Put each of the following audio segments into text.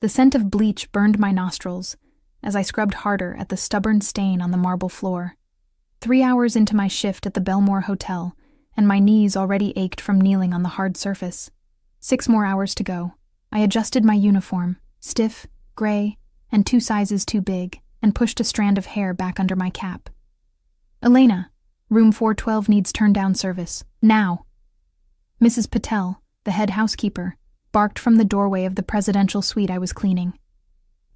The scent of bleach burned my nostrils as I scrubbed harder at the stubborn stain on the marble floor. 3 hours into my shift at the Belmore Hotel, and my knees already ached from kneeling on the hard surface. 6 more hours to go. I adjusted my uniform, stiff, gray, and 2 sizes too big, and pushed a strand of hair back under my cap. "Elena, room 412 needs turn-down service. Now." Mrs. Patel, the head housekeeper, barked from the doorway of the presidential suite I was cleaning.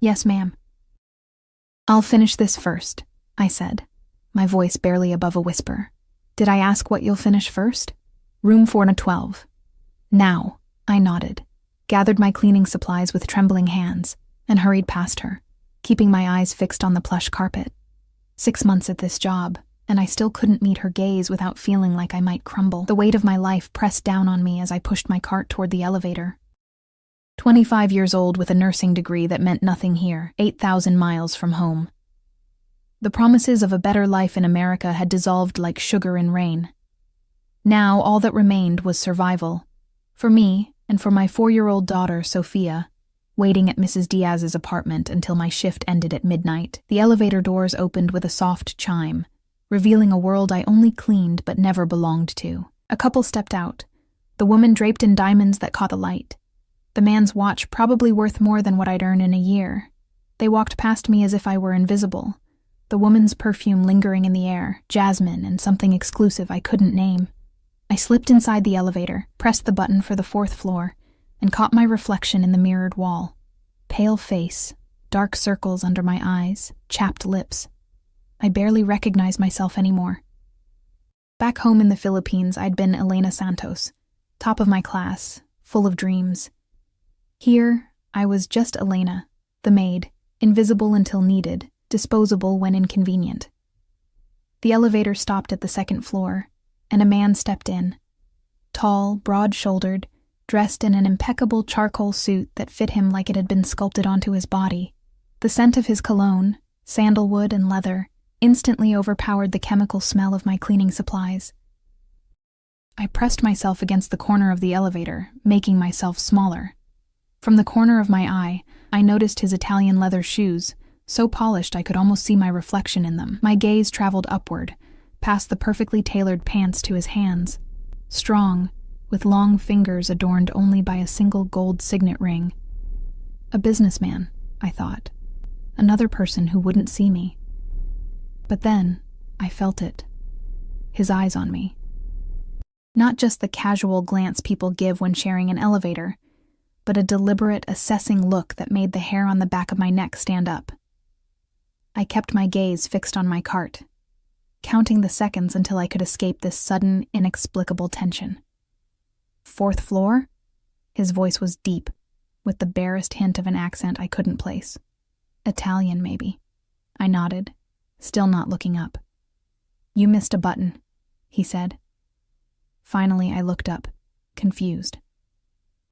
"Yes, ma'am." "I'll finish this first," I said, my voice barely above a whisper. "Did I ask what you'll finish first?" "Room 412. Now," I nodded, gathered my cleaning supplies with trembling hands, and hurried past her, keeping my eyes fixed on the plush carpet. 6 months at this job, and I still couldn't meet her gaze without feeling like I might crumble. The weight of my life pressed down on me as I pushed my cart toward the elevator. 25 years old with a nursing degree that meant nothing here, 8,000 miles from home. The promises of a better life in America had dissolved like sugar in rain. Now all that remained was survival. For me, and for my 4-year-old daughter, Sophia, waiting at Mrs. Diaz's apartment until my shift ended at midnight. The elevator doors opened with a soft chime, revealing a world I only cleaned but never belonged to. A couple stepped out, the woman draped in diamonds that caught the light. The man's watch probably worth more than what I'd earn in a year. They walked past me as if I were invisible, the woman's perfume lingering in the air, jasmine and something exclusive I couldn't name. I slipped inside the elevator, pressed the button for the 4th floor, and caught my reflection in the mirrored wall. Pale face, dark circles under my eyes, chapped lips. I barely recognized myself anymore. Back home in the Philippines, I'd been Elena Santos, top of my class, full of dreams. Here, I was just Elena, the maid, invisible until needed, disposable when inconvenient. The elevator stopped at the 2nd floor, and a man stepped in. Tall, broad-shouldered, dressed in an impeccable charcoal suit that fit him like it had been sculpted onto his body. The scent of his cologne, sandalwood and leather, instantly overpowered the chemical smell of my cleaning supplies. I pressed myself against the corner of the elevator, making myself smaller. From the corner of my eye, I noticed his Italian leather shoes, so polished I could almost see my reflection in them. My gaze traveled upward, past the perfectly tailored pants to his hands. Strong, with long fingers adorned only by a single gold signet ring. A businessman, I thought. Another person who wouldn't see me. But then, I felt it. His eyes on me. Not just the casual glance people give when sharing an elevator, but a deliberate, assessing look that made the hair on the back of my neck stand up. I kept my gaze fixed on my cart, counting the seconds until I could escape this sudden, inexplicable tension. 4th floor? His voice was deep, with the barest hint of an accent I couldn't place. Italian, maybe. I nodded, still not looking up. "You missed a button," he said. Finally, I looked up, confused.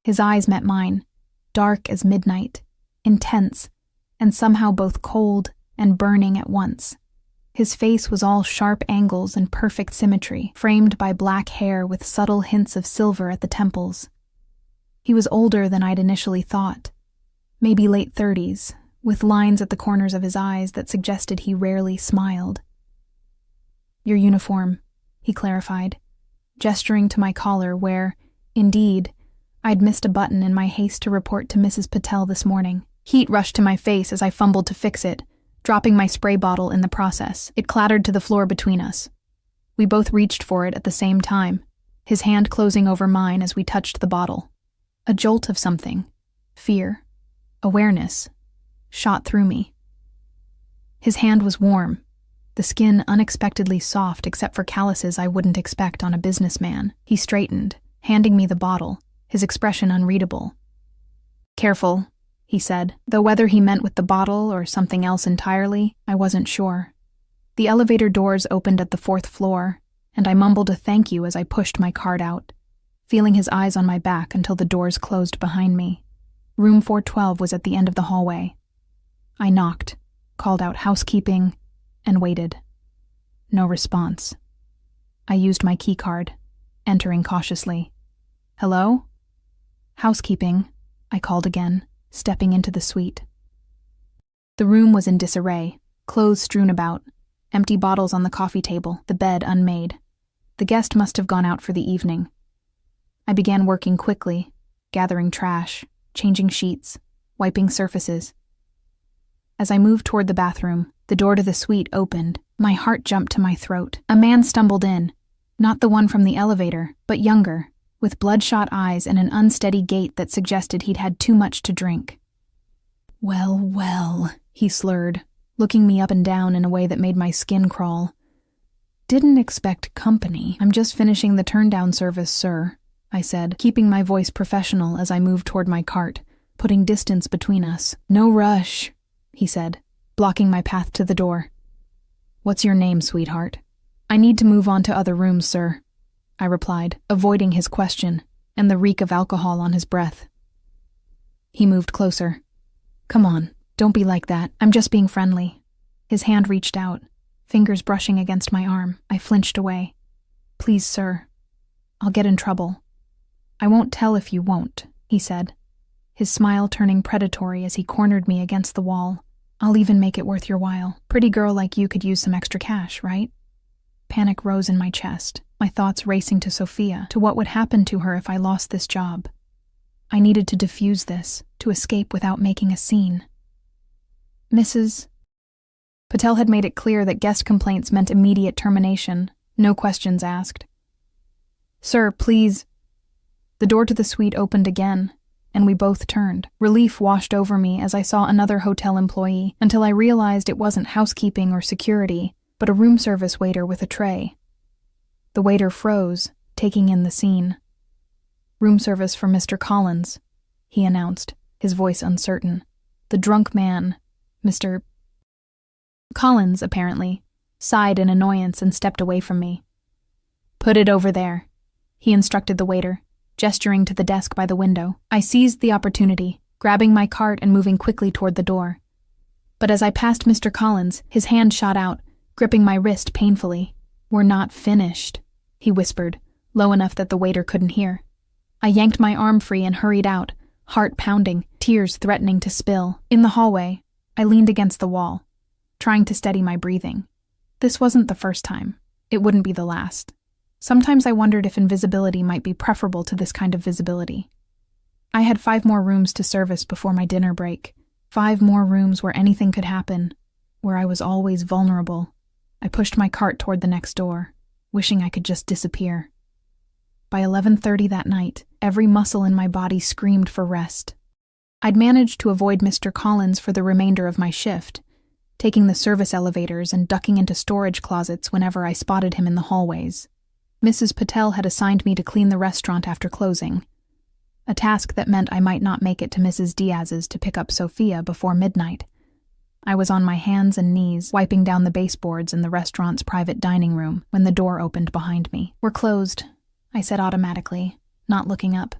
His eyes met mine, dark as midnight, intense, and somehow both cold and burning at once. His face was all sharp angles and perfect symmetry, framed by black hair with subtle hints of silver at the temples. He was older than I'd initially thought, maybe late 30s, with lines at the corners of his eyes that suggested he rarely smiled. "Your uniform," he clarified, gesturing to my collar where, indeed, I'd missed a button in my haste to report to Mrs. Patel this morning. Heat rushed to my face as I fumbled to fix it, dropping my spray bottle in the process. It clattered to the floor between us. We both reached for it at the same time, his hand closing over mine as we touched the bottle. A jolt of something, fear, awareness, shot through me. His hand was warm, the skin unexpectedly soft except for calluses I wouldn't expect on a businessman. He straightened, handing me the bottle, his expression unreadable. "Careful," he said, though whether he meant with the bottle or something else entirely, I wasn't sure. The elevator doors opened at the 4th floor, and I mumbled a thank you as I pushed my cart out, feeling his eyes on my back until the doors closed behind me. Room 412 was at the end of the hallway. I knocked, called out housekeeping, and waited. No response. I used my key card, entering cautiously. "Hello?" "Housekeeping," I called again, stepping into the suite. The room was in disarray, clothes strewn about, empty bottles on the coffee table, the bed unmade. The guest must have gone out for the evening. I began working quickly, gathering trash, changing sheets, wiping surfaces. As I moved toward the bathroom, the door to the suite opened. My heart jumped to my throat. A man stumbled in, not the one from the elevator, but younger, with bloodshot eyes and an unsteady gait that suggested he'd had too much to drink. Well, he slurred, looking me up and down in a way that made my skin crawl. Didn't expect company. I'm just finishing the turn-down service, sir, I said, keeping my voice professional as I moved toward my cart, putting distance between us. No rush, he said, blocking my path to the door. What's your name, sweetheart? I need to move on to other rooms, sir, I replied, avoiding his question and the reek of alcohol on his breath. He moved closer. Come on, don't be like that. I'm just being friendly. His hand reached out, fingers brushing against my arm. I flinched away. Please, sir. I'll get in trouble. I won't tell if you won't, he said, his smile turning predatory as he cornered me against the wall. I'll even make it worth your while. Pretty girl like you could use some extra cash, right? Panic rose in my chest, my thoughts racing to Sophia, to what would happen to her if I lost this job. I needed to defuse this, to escape without making a scene. Mrs. Patel had made it clear that guest complaints meant immediate termination, no questions asked. Sir, please. The door to the suite opened again, and we both turned. Relief washed over me as I saw another hotel employee, until I realized it wasn't housekeeping or security, but a room service waiter with a tray. The waiter froze, taking in the scene. Room service for Mr. Collins, he announced, his voice uncertain. The drunk man, Mr. Collins, apparently, sighed in annoyance and stepped away from me. Put it over there, he instructed the waiter, gesturing to the desk by the window. I seized the opportunity, grabbing my cart and moving quickly toward the door. But as I passed Mr. Collins, his hand shot out, gripping my wrist painfully. We're not finished, he whispered, low enough that the waiter couldn't hear. I yanked my arm free and hurried out, heart pounding, tears threatening to spill. In the hallway, I leaned against the wall, trying to steady my breathing. This wasn't the first time. It wouldn't be the last. Sometimes I wondered if invisibility might be preferable to this kind of visibility. I had 5 more rooms to service before my dinner break. 5 more rooms where anything could happen, where I was always vulnerable. I pushed my cart toward the next door, wishing I could just disappear. By 11:30 that night, every muscle in my body screamed for rest. I'd managed to avoid Mr. Collins for the remainder of my shift, taking the service elevators and ducking into storage closets whenever I spotted him in the hallways. Mrs. Patel had assigned me to clean the restaurant after closing, a task that meant I might not make it to Mrs. Diaz's to pick up Sophia before midnight. I was on my hands and knees, wiping down the baseboards in the restaurant's private dining room when the door opened behind me. We're closed, I said automatically, not looking up.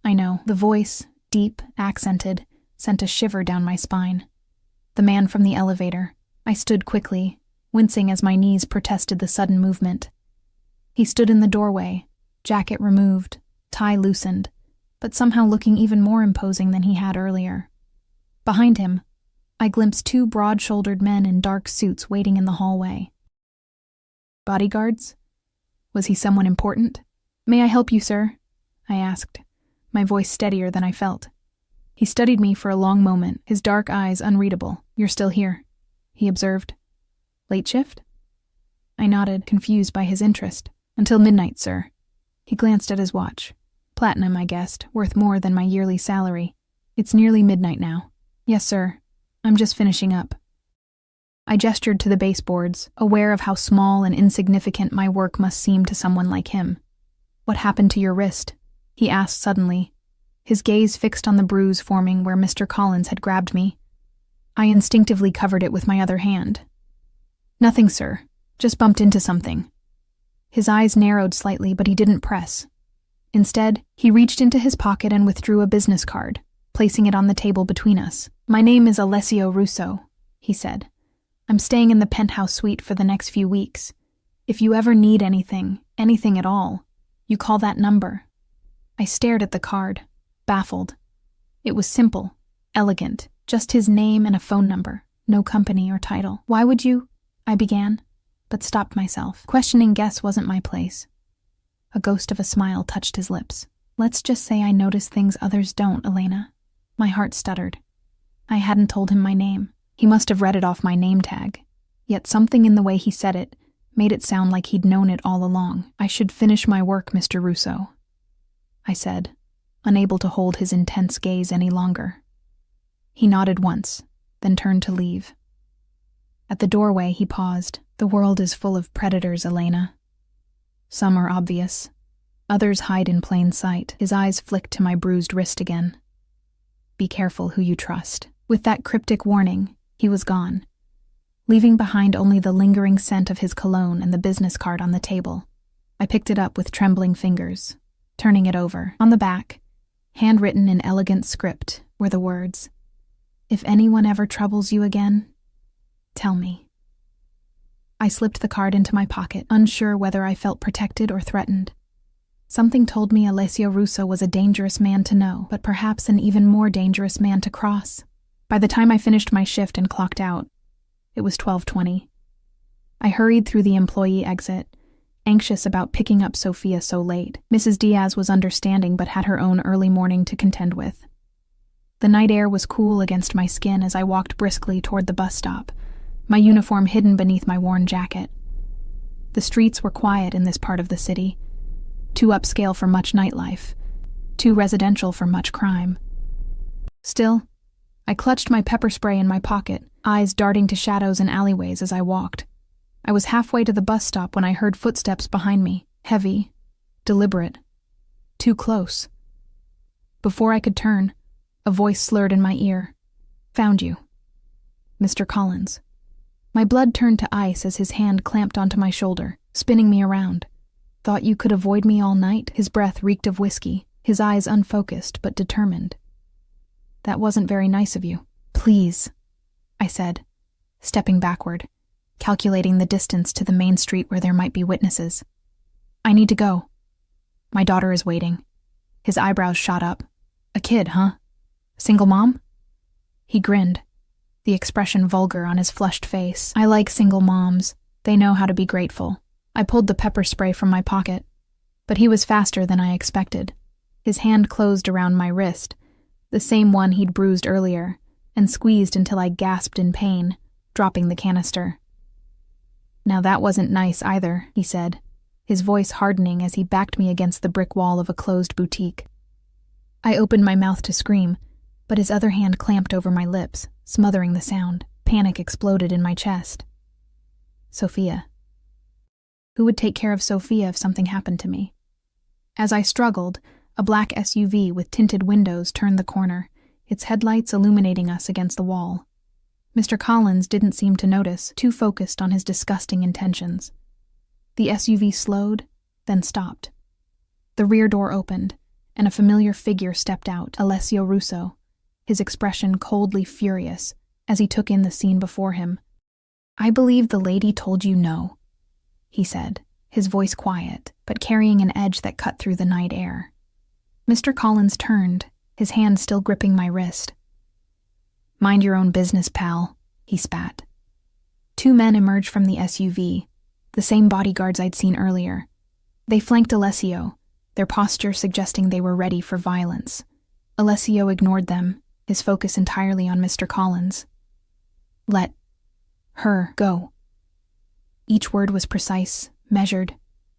I know, the voice, deep, accented, sent a shiver down my spine. The man from the elevator. I stood quickly, wincing as my knees protested the sudden movement. He stood in the doorway, jacket removed, tie loosened, but somehow looking even more imposing than he had earlier. Behind him, I glimpsed 2 broad-shouldered men in dark suits waiting in the hallway. Bodyguards? Was he someone important? May I help you, sir? I asked, my voice steadier than I felt. He studied me for a long moment, his dark eyes unreadable. You're still here, he observed. Late shift? I nodded, confused by his interest. Until midnight, sir. He glanced at his watch. Platinum, I guessed, worth more than my yearly salary. It's nearly midnight now. Yes, sir. I'm just finishing up. I gestured to the baseboards, aware of how small and insignificant my work must seem to someone like him. What happened to your wrist? He asked suddenly, his gaze fixed on the bruise forming where Mr. Collins had grabbed me. I instinctively covered it with my other hand. Nothing, sir. Just bumped into something. His eyes narrowed slightly, but he didn't press. Instead, he reached into his pocket and withdrew a business card, placing it on the table between us. My name is Alessio Russo, he said. I'm staying in the penthouse suite for the next few weeks. If you ever need anything at all, you call that number. I stared at the card, baffled. It was simple, elegant, just his name and a phone number, no company or title. "Why would you?" I began, but stopped myself. Questioning guess wasn't my place. A ghost of a smile touched his lips. "Let's just say I notice things others don't, Elena." My heart stuttered. I hadn't told him my name. He must have read it off my name tag. Yet something in the way he said it made it sound like he'd known it all along. "I should finish my work, Mr. Russo," I said, unable to hold his intense gaze any longer. He nodded once, then turned to leave. At the doorway, he paused. "The world is full of predators, Elena. Some are obvious. Others hide in plain sight." His eyes flicked to my bruised wrist again. "Be careful who you trust." With that cryptic warning, he was gone, leaving behind only the lingering scent of his cologne and the business card on the table. I picked it up with trembling fingers, turning it over. On the back, handwritten in elegant script, were the words, "If anyone ever troubles you again, tell me." I slipped the card into my pocket, unsure whether I felt protected or threatened. Something told me Alessio Russo was a dangerous man to know, but perhaps an even more dangerous man to cross. By the time I finished my shift and clocked out, it was 12:20. I hurried through the employee exit, anxious about picking up Sophia so late. Mrs. Diaz was understanding but had her own early morning to contend with. The night air was cool against my skin as I walked briskly toward the bus stop, my uniform hidden beneath my worn jacket. The streets were quiet in this part of the city, too upscale for much nightlife, too residential for much crime. Still, I clutched my pepper spray in my pocket, eyes darting to shadows and alleyways as I walked. I was halfway to the bus stop when I heard footsteps behind me, heavy, deliberate, too close. Before I could turn, a voice slurred in my ear. "Found you. Mr. Collins." My blood turned to ice as his hand clamped onto my shoulder, spinning me around. "Thought you could avoid me all night?" His breath reeked of whiskey, his eyes unfocused but determined. "That wasn't very nice of you." "Please," I said, stepping backward, calculating the distance to the main street where there might be witnesses. "I need to go. My daughter is waiting." His eyebrows shot up. "A kid, huh? Single mom?" He grinned, the expression vulgar on his flushed face. "I like single moms. They know how to be grateful." I pulled the pepper spray from my pocket, but he was faster than I expected. His hand closed around my wrist, the same one he'd bruised earlier, and squeezed until I gasped in pain, dropping the canister. "Now that wasn't nice either," he said, his voice hardening as he backed me against the brick wall of a closed boutique. I opened my mouth to scream, but his other hand clamped over my lips, smothering the sound. Panic exploded in my chest. Sophia. Who would take care of Sophia if something happened to me? As I struggled, a black SUV with tinted windows turned the corner, its headlights illuminating us against the wall. Mr. Collins didn't seem to notice, too focused on his disgusting intentions. The SUV slowed, then stopped. The rear door opened, and a familiar figure stepped out, Alessio Russo, his expression coldly furious as he took in the scene before him. "I believe the lady told you no," he said, his voice quiet, but carrying an edge that cut through the night air. Mr. Collins turned, his hand still gripping my wrist. "Mind your own business, pal," he spat. Two men emerged from the SUV, the same bodyguards I'd seen earlier. They flanked Alessio, their posture suggesting they were ready for violence. Alessio ignored them, his focus entirely on Mr. Collins. "Let her go." Each word was precise, measured,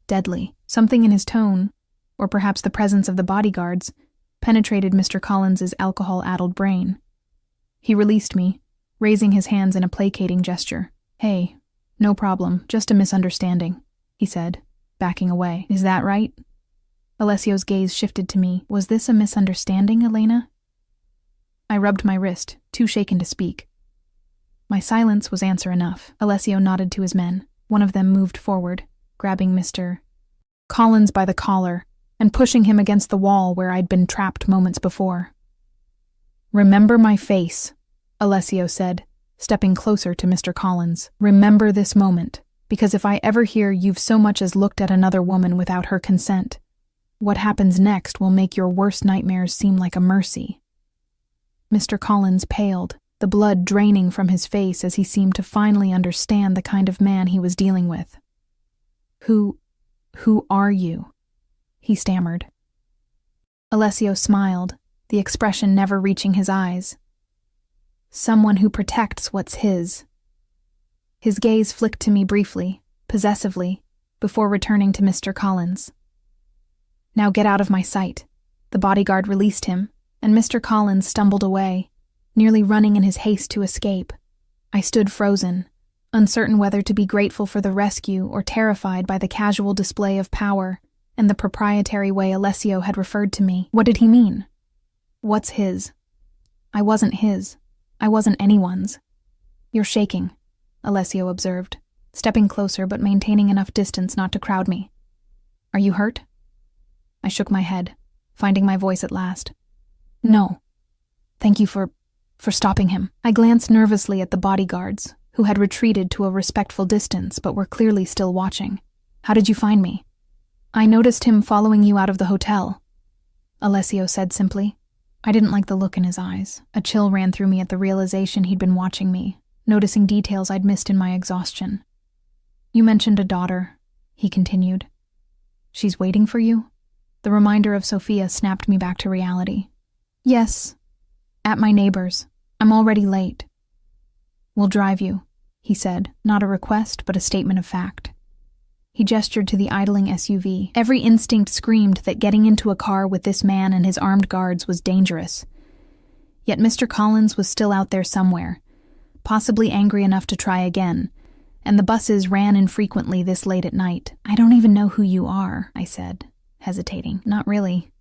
deadly. Something in his tone, or perhaps the presence of the bodyguards, penetrated Mr. Collins's alcohol-addled brain. He released me, raising his hands in a placating gesture. "Hey, no problem, just a misunderstanding," he said, backing away. "Is that right?" Alessio's gaze shifted to me. "Was this a misunderstanding, Elena?" I rubbed my wrist, too shaken to speak. My silence was answer enough. Alessio nodded to his men. One of them moved forward, grabbing Mr. Collins by the collar and pushing him against the wall where I'd been trapped moments before. "Remember my face," Alessio said, stepping closer to Mr. Collins. "Remember this moment, because if I ever hear you've so much as looked at another woman without her consent, what happens next will make your worst nightmares seem like a mercy." Mr. Collins paled, the blood draining from his face as he seemed to finally understand the kind of man he was dealing with. Who are you?" he stammered. Alessio smiled, the expression never reaching his eyes. "Someone who protects what's his." His gaze flicked to me briefly, possessively, before returning to Mr. Collins. "Now get out of my sight." The bodyguard released him, and Mr. Collins stumbled away, nearly running in his haste to escape. I stood frozen, uncertain whether to be grateful for the rescue or terrified by the casual display of power and the proprietary way Alessio had referred to me. What did he mean? What's his? I wasn't his. I wasn't anyone's. "You're shaking," Alessio observed, stepping closer but maintaining enough distance not to crowd me. "Are you hurt?" I shook my head, finding my voice at last. "No. Thank you for stopping him." I glanced nervously at the bodyguards, who had retreated to a respectful distance but were clearly still watching. "How did you find me?" "I noticed him following you out of the hotel," Alessio said simply. I didn't like the look in his eyes. A chill ran through me at the realization he'd been watching me, noticing details I'd missed in my exhaustion. "You mentioned a daughter," he continued. "She's waiting for you?" The reminder of Sophia snapped me back to reality. "Yes. At my neighbor's. I'm already late." "We'll drive you," he said, not a request but a statement of fact. He gestured to the idling SUV. Every instinct screamed that getting into a car with this man and his armed guards was dangerous. Yet Mr. Collins was still out there somewhere, possibly angry enough to try again, and the buses ran infrequently this late at night. "I don't even know who you are," I said, hesitating. "Not really."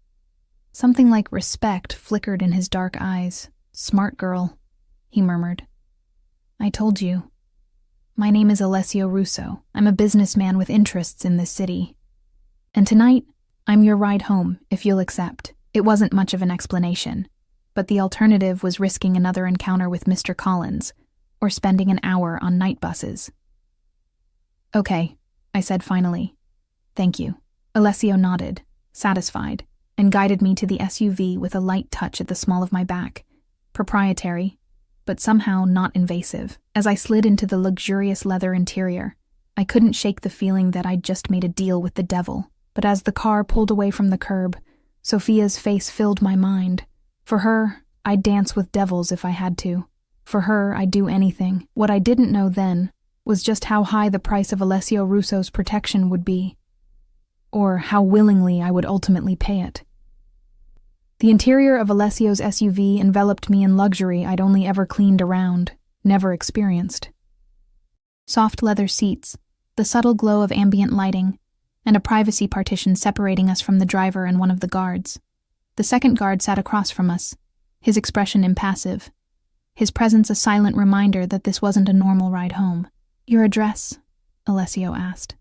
Something like respect flickered in his dark eyes. "Smart girl," he murmured. "I told you. My name is Alessio Russo. I'm a businessman with interests in this city. And tonight, I'm your ride home, if you'll accept." It wasn't much of an explanation, but the alternative was risking another encounter with Mr. Collins, or spending an hour on night buses. "Okay," I said finally. "Thank you." Alessio nodded, satisfied, and guided me to the SUV with a light touch at the small of my back. Proprietary, but somehow not invasive. As I slid into the luxurious leather interior, I couldn't shake the feeling that I'd just made a deal with the devil. But as the car pulled away from the curb, Sophia's face filled my mind. For her, I'd dance with devils if I had to. For her, I'd do anything. What I didn't know then was just how high the price of Alessio Russo's protection would be, or how willingly I would ultimately pay it. The interior of Alessio's SUV enveloped me in luxury I'd only ever cleaned around, never experienced. Soft leather seats, the subtle glow of ambient lighting, and a privacy partition separating us from the driver and one of the guards. The second guard sat across from us, his expression impassive, his presence a silent reminder that this wasn't a normal ride home. "Your address?" Alessio asked,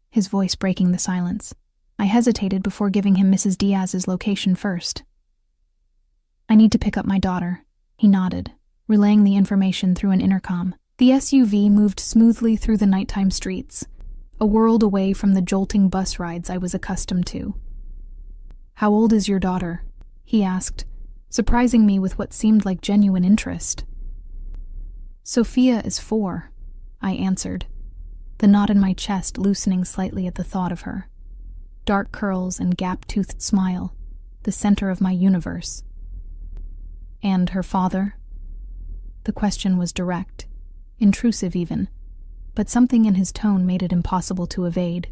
his voice breaking the silence. I hesitated before giving him Mrs. Diaz's location first. "I need to pick up my daughter," he nodded, relaying the information through an intercom. The SUV moved smoothly through the nighttime streets, a world away from the jolting bus rides I was accustomed to. "How old is your daughter?" he asked, surprising me with what seemed like genuine interest. "Sophia is 4, I answered, the knot in my chest loosening slightly at the thought of her. Dark curls and gap-toothed smile, the center of my universe. "And her father?" The question was direct, intrusive even, but something in his tone made it impossible to evade.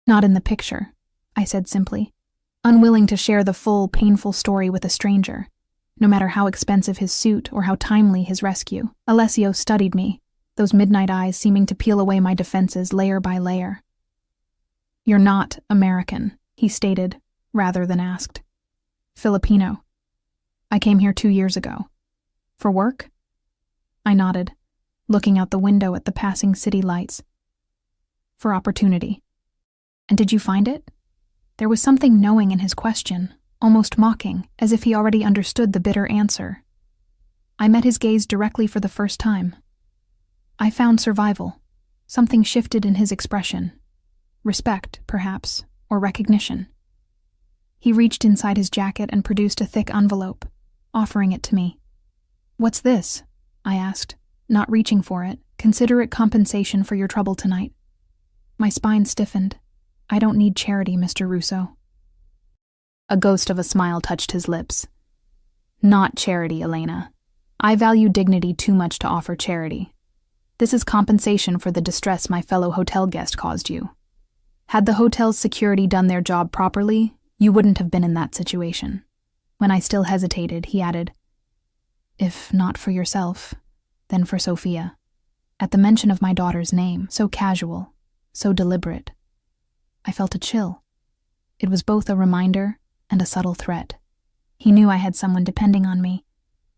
"Not in the picture," I said simply, unwilling to share the full, painful story with a stranger, no matter how expensive his suit or how timely his rescue. Alessio studied me, those midnight eyes seeming to peel away my defenses layer by layer. "You're not American," he stated, rather than asked. "Filipino. I came here 2 years ago. For work?" I nodded, looking out the window at the passing city lights. "For opportunity." "And did you find it?" There was something knowing in his question, almost mocking, as if he already understood the bitter answer. I met his gaze directly for the first time. I found survival. Something shifted in his expression. Respect, perhaps, or recognition. He reached inside his jacket and produced a thick envelope. offering it to me. "What's this?" I asked, not reaching for it. "Consider it compensation for your trouble tonight." My spine stiffened. "I don't need charity, Mr. Russo." A ghost of a smile touched his lips. "Not charity, Elena. I value dignity too much to offer charity. This is compensation for the distress my fellow hotel guest caused you. Had the hotel's security done their job properly, you wouldn't have been in that situation." When I still hesitated, he added, "If not for yourself, then for Sophia." At the mention of my daughter's name, so casual, so deliberate, I felt a chill. It was both a reminder and a subtle threat. He knew I had someone depending on me,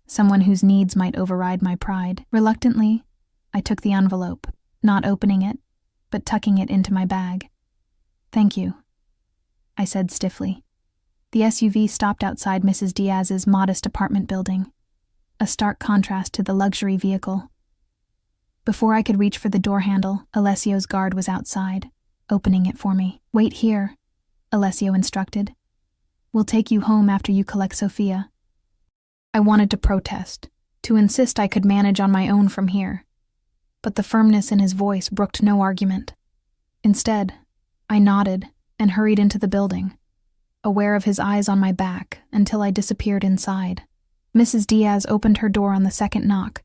someone whose needs might override my pride. Reluctantly, I took the envelope, not opening it, but tucking it into my bag. "Thank you," I said stiffly. The SUV stopped outside Mrs. Diaz's modest apartment building, a stark contrast to the luxury vehicle. Before I could reach for the door handle, Alessio's guard was outside, opening it for me. "Wait here," Alessio instructed. "We'll take you home after you collect Sophia." I wanted to protest, to insist I could manage on my own from here, but the firmness in his voice brooked no argument. Instead, I nodded and hurried into the building, aware of his eyes on my back until I disappeared inside. Mrs. Diaz opened her door on the second knock,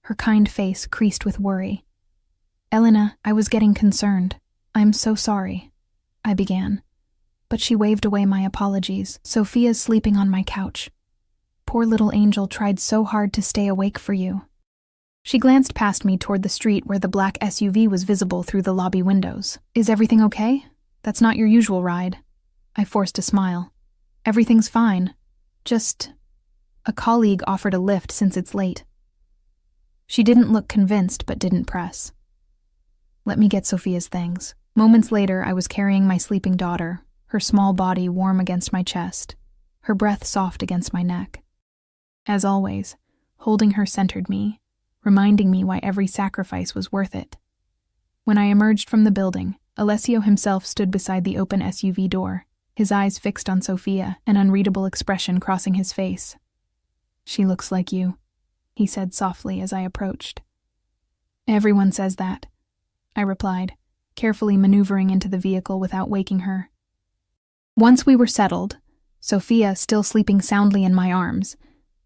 her kind face creased with worry. "Elena, I was getting concerned. I'm so sorry," I began, but she waved away my apologies. "Sophia's sleeping on my couch. Poor little angel tried so hard to stay awake for you." She glanced past me toward the street where the black SUV was visible through the lobby windows. "Is everything okay? That's not your usual ride." I forced a smile. "Everything's fine. Just a colleague offered a lift since it's late." She didn't look convinced but didn't press. "Let me get Sophia's things." Moments later, I was carrying my sleeping daughter, her small body warm against my chest, her breath soft against my neck. As always, holding her centered me, reminding me why every sacrifice was worth it. When I emerged from the building, Alessio himself stood beside the open SUV door, his eyes fixed on Sophia, an unreadable expression crossing his face. "She looks like you," he said softly as I approached. "Everyone says that," I replied, carefully maneuvering into the vehicle without waking her. Once we were settled, Sophia still sleeping soundly in my arms,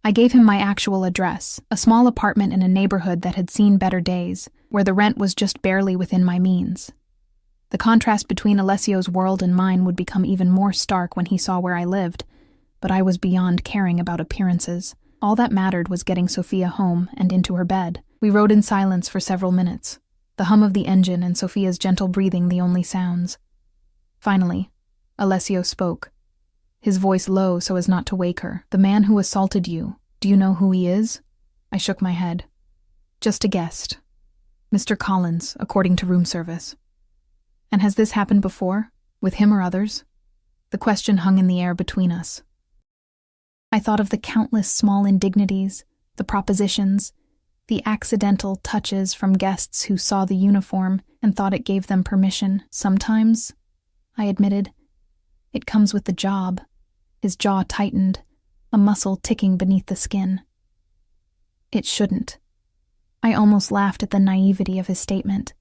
I gave him my actual address, a small apartment in a neighborhood that had seen better days, where the rent was just barely within my means. The contrast between Alessio's world and mine would become even more stark when he saw where I lived, but I was beyond caring about appearances. All that mattered was getting Sophia home and into her bed. We rode in silence for several minutes, the hum of the engine and Sophia's gentle breathing the only sounds. Finally, Alessio spoke, his voice low so as not to wake her. "The man who assaulted you, do you know who he is?" I shook my head. "Just a guest. Mr. Collins, according to room service." "And has this happened before, with him or others?" The question hung in the air between us. I thought of the countless small indignities, the propositions, the accidental touches from guests who saw the uniform and thought it gave them permission. "Sometimes," I admitted, "it comes with the job." His jaw tightened, a muscle ticking beneath the skin. "It shouldn't." I almost laughed at the naivety of his statement.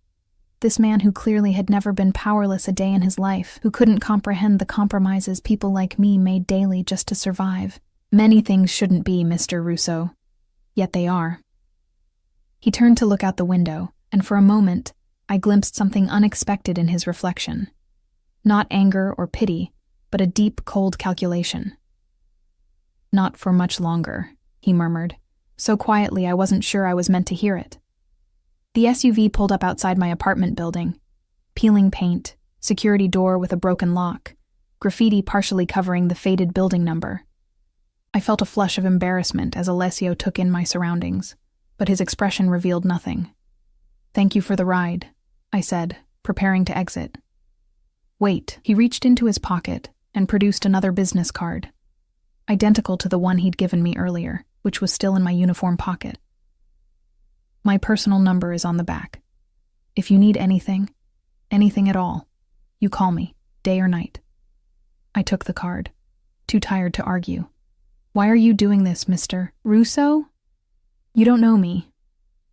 This man who clearly had never been powerless a day in his life, who couldn't comprehend the compromises people like me made daily just to survive. "Many things shouldn't be, Mr. Russo. Yet they are." He turned to look out the window, and for a moment, I glimpsed something unexpected in his reflection. Not anger or pity, but a deep, cold calculation. "Not for much longer," he murmured, so quietly I wasn't sure I was meant to hear it. The SUV pulled up outside my apartment building. Peeling paint, security door with a broken lock, graffiti partially covering the faded building number. I felt a flush of embarrassment as Alessio took in my surroundings, but his expression revealed nothing. "Thank you for the ride," I said, preparing to exit. "Wait." He reached into his pocket and produced another business card, identical to the one he'd given me earlier, which was still in my uniform pocket. "My personal number is on the back. If you need anything at all, you call me, day or night." I took the card, too tired to argue. Why are you doing this, Mr. Russo? You don't know me.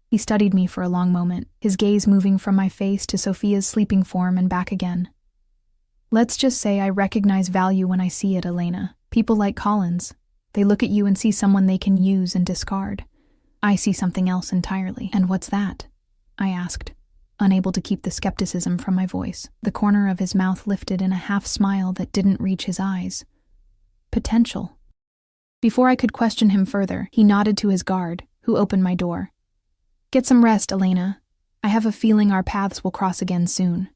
He studied me for a long moment, his gaze moving from my face to Sophia's sleeping form and back again. Let's just say I recognize value when I see it, Elena. People like Collins. They look at you and see someone they can use and discard. I see something else entirely. And what's that? I asked, unable to keep the skepticism from my voice. The corner of his mouth lifted in a half-smile that didn't reach his eyes. Potential. Before I could question him further, he nodded to his guard, who opened my door. Get some rest, Elena. I have a feeling our paths will cross again soon.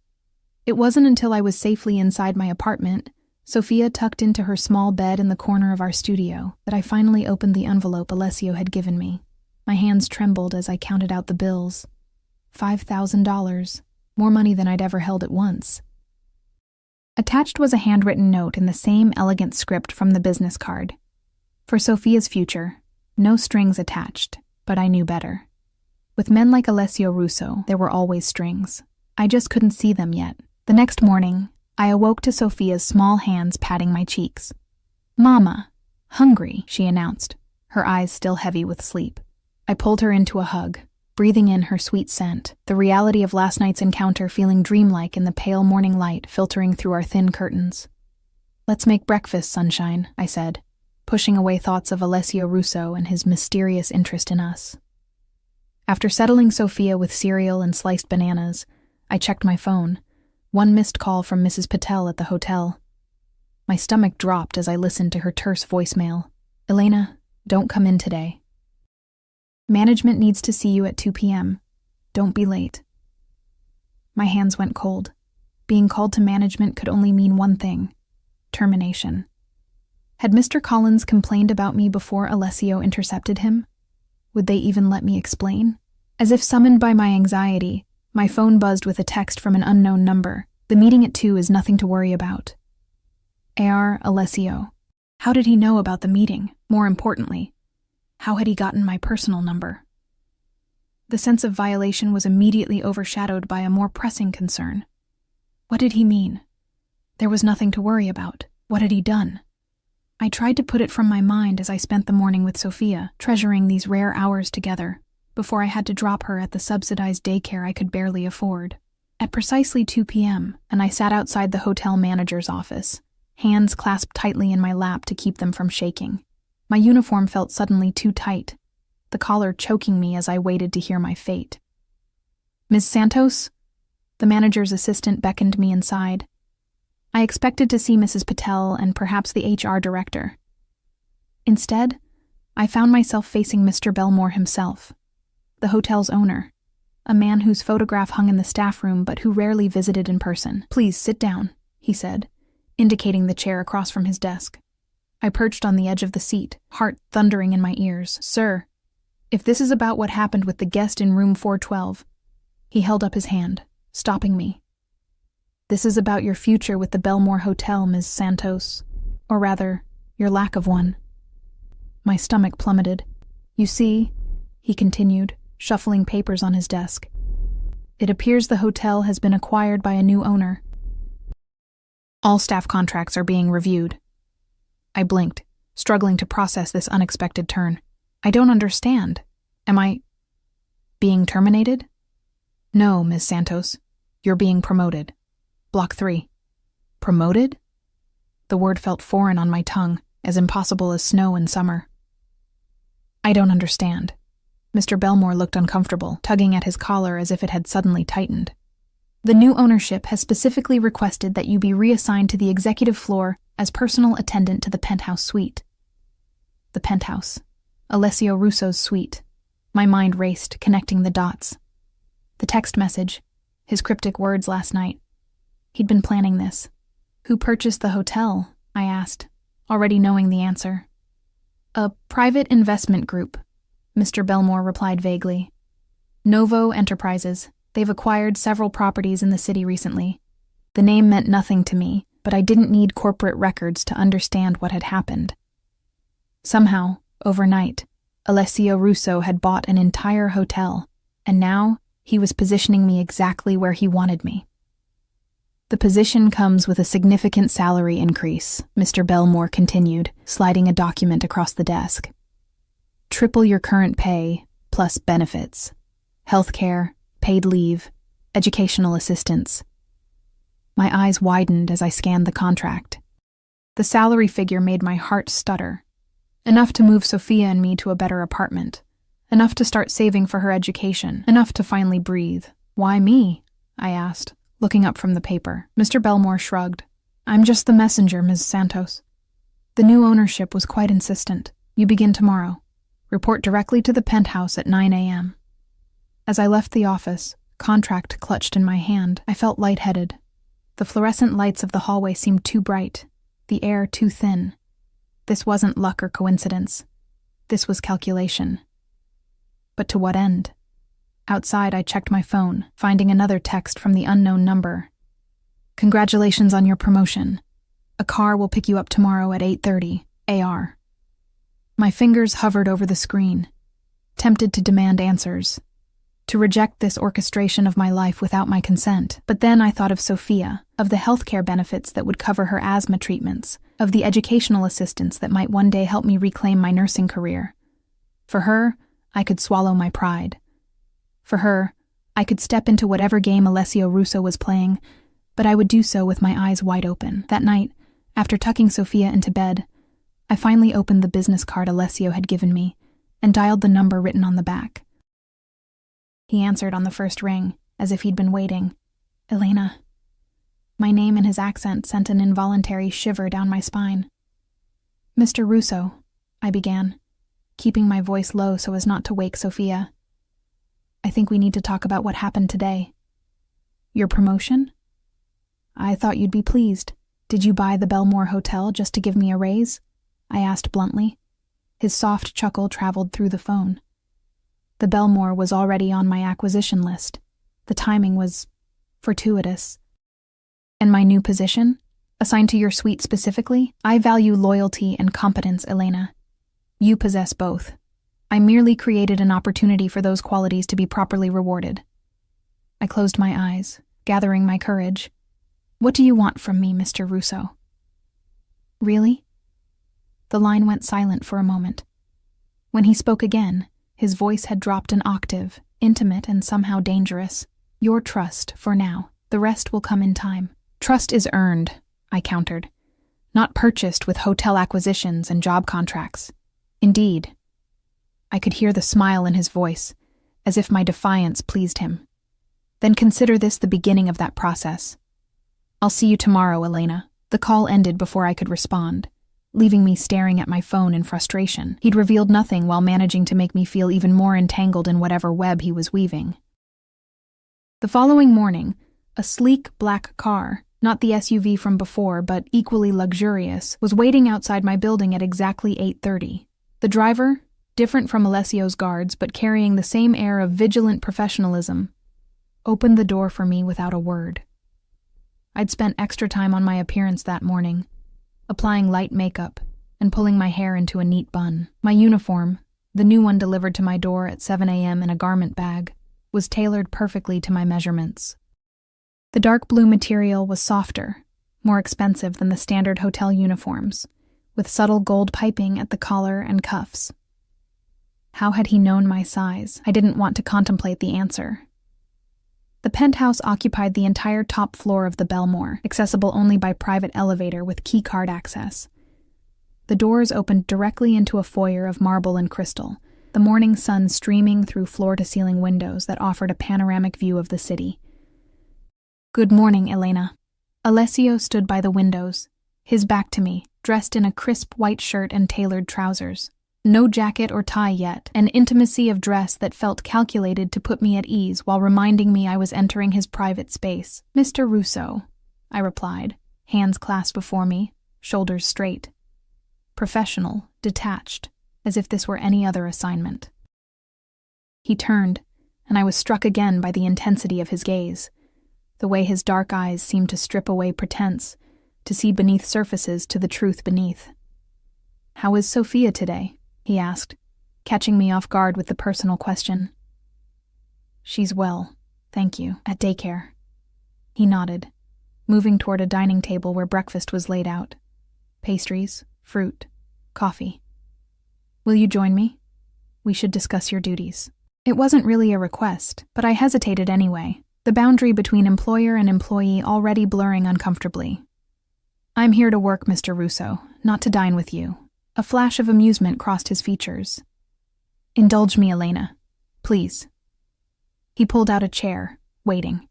It wasn't until I was safely inside my apartment, Sophia tucked into her small bed in the corner of our studio, that I finally opened the envelope Alessio had given me. My hands trembled as I counted out the bills. $5,000, more money than I'd ever held at once. Attached was a handwritten note in the same elegant script from the business card. For Sophia's future, no strings attached, but I knew better. With men like Alessio Russo, there were always strings. I just couldn't see them yet. The next morning, I awoke to Sophia's small hands patting my cheeks. Mama, hungry, she announced, her eyes still heavy with sleep. I pulled her into a hug, breathing in her sweet scent, the reality of last night's encounter feeling dreamlike in the pale morning light filtering through our thin curtains. Let's make breakfast, sunshine, I said, pushing away thoughts of Alessio Russo and his mysterious interest in us. After settling Sophia with cereal and sliced bananas, I checked my phone. One missed call from Mrs. Patel at the hotel. My stomach dropped as I listened to her terse voicemail. Elena, don't come in today. Management needs to see you at 2 p.m. Don't be late. My hands went cold. Being called to management could only mean one thing: termination. Had Mr. Collins complained about me before Alessio intercepted him? Would they even let me explain? As if summoned by my anxiety, my phone buzzed with a text from an unknown number. The meeting at 2 is nothing to worry about. A.R. Alessio. How did he know about the meeting? More importantly, how had he gotten my personal number? The sense of violation was immediately overshadowed by a more pressing concern. What did he mean? There was nothing to worry about. What had he done? I tried to put it from my mind as I spent the morning with Sophia, treasuring these rare hours together, before I had to drop her at the subsidized daycare I could barely afford. At precisely 2 p.m., and I sat outside the hotel manager's office, hands clasped tightly in my lap to keep them from shaking. My uniform felt suddenly too tight, the collar choking me as I waited to hear my fate. Ms. Santos? The manager's assistant beckoned me inside. I expected to see Mrs. Patel and perhaps the HR director. Instead, I found myself facing Mr. Belmore himself, the hotel's owner, a man whose photograph hung in the staff room but who rarely visited in person. Please sit down, he said, indicating the chair across from his desk. I perched on the edge of the seat, heart thundering in my ears. Sir, if this is about what happened with the guest in room 412, he held up his hand, stopping me. This is about your future with the Belmore Hotel, Ms. Santos. Or rather, your lack of one. My stomach plummeted. You see, he continued, shuffling papers on his desk. It appears the hotel has been acquired by a new owner. All staff contracts are being reviewed. I blinked, struggling to process this unexpected turn. I don't understand. Am I being terminated? No, Ms. Santos. You're being promoted. Block 3. Promoted? The word felt foreign on my tongue, as impossible as snow in summer. I don't understand. Mr. Belmore looked uncomfortable, tugging at his collar as if it had suddenly tightened. The new ownership has specifically requested that you be reassigned to the executive floor as personal attendant to the penthouse suite. The penthouse. Alessio Russo's suite. My mind raced, connecting the dots. The text message. His cryptic words last night. He'd been planning this. Who purchased the hotel? I asked, already knowing the answer. A private investment group, Mr. Belmore replied vaguely. Novo Enterprises. They've acquired several properties in the city recently. The name meant nothing to me, but I didn't need corporate records to understand what had happened. Somehow, overnight, Alessio Russo had bought an entire hotel, and now he was positioning me exactly where he wanted me. The position comes with a significant salary increase, Mr. Belmore continued, sliding a document across the desk. Triple your current pay, plus benefits. Healthcare, paid leave, educational assistance. My eyes widened as I scanned the contract. The salary figure made my heart stutter. Enough to move Sophia and me to a better apartment. Enough to start saving for her education. Enough to finally breathe. Why me? I asked, looking up from the paper. Mr. Belmore shrugged. I'm just the messenger, Ms. Santos. The new ownership was quite insistent. You begin tomorrow. Report directly to the penthouse at 9 a.m. As I left the office, contract clutched in my hand, I felt lightheaded. The fluorescent lights of the hallway seemed too bright, the air too thin. This wasn't luck or coincidence. This was calculation. But to what end? Outside, I checked my phone, finding another text from the unknown number. Congratulations on your promotion. A car will pick you up tomorrow at 8:30 AR. My fingers hovered over the screen, tempted to demand answers, to reject this orchestration of my life without my consent. But then I thought of Sophia, of the healthcare benefits that would cover her asthma treatments, of the educational assistance that might one day help me reclaim my nursing career. For her, I could swallow my pride. For her, I could step into whatever game Alessio Russo was playing, but I would do so with my eyes wide open. That night, after tucking Sophia into bed, I finally opened the business card Alessio had given me and dialed the number written on the back. He answered on the first ring, as if he'd been waiting. Elena. My name and his accent sent an involuntary shiver down my spine. Mr. Russo, I began, keeping my voice low so as not to wake Sophia. I think we need to talk about what happened today. Your promotion? I thought you'd be pleased. Did you buy the Belmore Hotel just to give me a raise? I asked bluntly. His soft chuckle traveled through the phone. The Belmore was already on my acquisition list. The timing was fortuitous. And my new position? Assigned to your suite specifically? I value loyalty and competence, Elena. You possess both. I merely created an opportunity for those qualities to be properly rewarded. I closed my eyes, gathering my courage. What do you want from me, Mr. Russo? Really? The line went silent for a moment. When he spoke again, his voice had dropped an octave, intimate and somehow dangerous. Your trust, for now. The rest will come in time. Trust is earned, I countered, not purchased with hotel acquisitions and job contracts. Indeed. I could hear the smile in his voice, as if my defiance pleased him. Then consider this the beginning of that process. I'll see you tomorrow, Elena. The call ended before I could respond, leaving me staring at my phone in frustration. He'd revealed nothing while managing to make me feel even more entangled in whatever web he was weaving. The following morning, a sleek black car, not the SUV from before but equally luxurious, was waiting outside my building at exactly 8:30. The driver, different from Alessio's guards but carrying the same air of vigilant professionalism, opened the door for me without a word. I'd spent extra time on my appearance that morning, applying light makeup and pulling my hair into a neat bun. My uniform, the new one delivered to my door at 7 a.m. in a garment bag, was tailored perfectly to my measurements. The dark blue material was softer, more expensive than the standard hotel uniforms, with subtle gold piping at the collar and cuffs. How had he known my size? I didn't want to contemplate the answer. The penthouse occupied the entire top floor of the Belmore, accessible only by private elevator with keycard access. The doors opened directly into a foyer of marble and crystal, the morning sun streaming through floor-to-ceiling windows that offered a panoramic view of the city. Good morning, Elena. Alessio stood by the windows, his back to me, dressed in a crisp white shirt and tailored trousers. No jacket or tie yet, an intimacy of dress that felt calculated to put me at ease while reminding me I was entering his private space. Mr. Russo, I replied, hands clasped before me, shoulders straight. Professional, detached, as if this were any other assignment. He turned, and I was struck again by the intensity of his gaze, the way his dark eyes seemed to strip away pretense, to see beneath surfaces to the truth beneath. How is Sophia today? He asked, catching me off guard with the personal question. She's well, thank you, at daycare. He nodded. moving toward a dining table where breakfast was laid out. Pastries, fruit, coffee. Will you join me? We should discuss your duties. It wasn't really a request, but I hesitated anyway, the boundary between employer and employee already blurring uncomfortably. I'm here to work, Mr. Russo, not to dine with you. A flash of amusement crossed his features. Indulge me, Elena. Please. He pulled out a chair, waiting.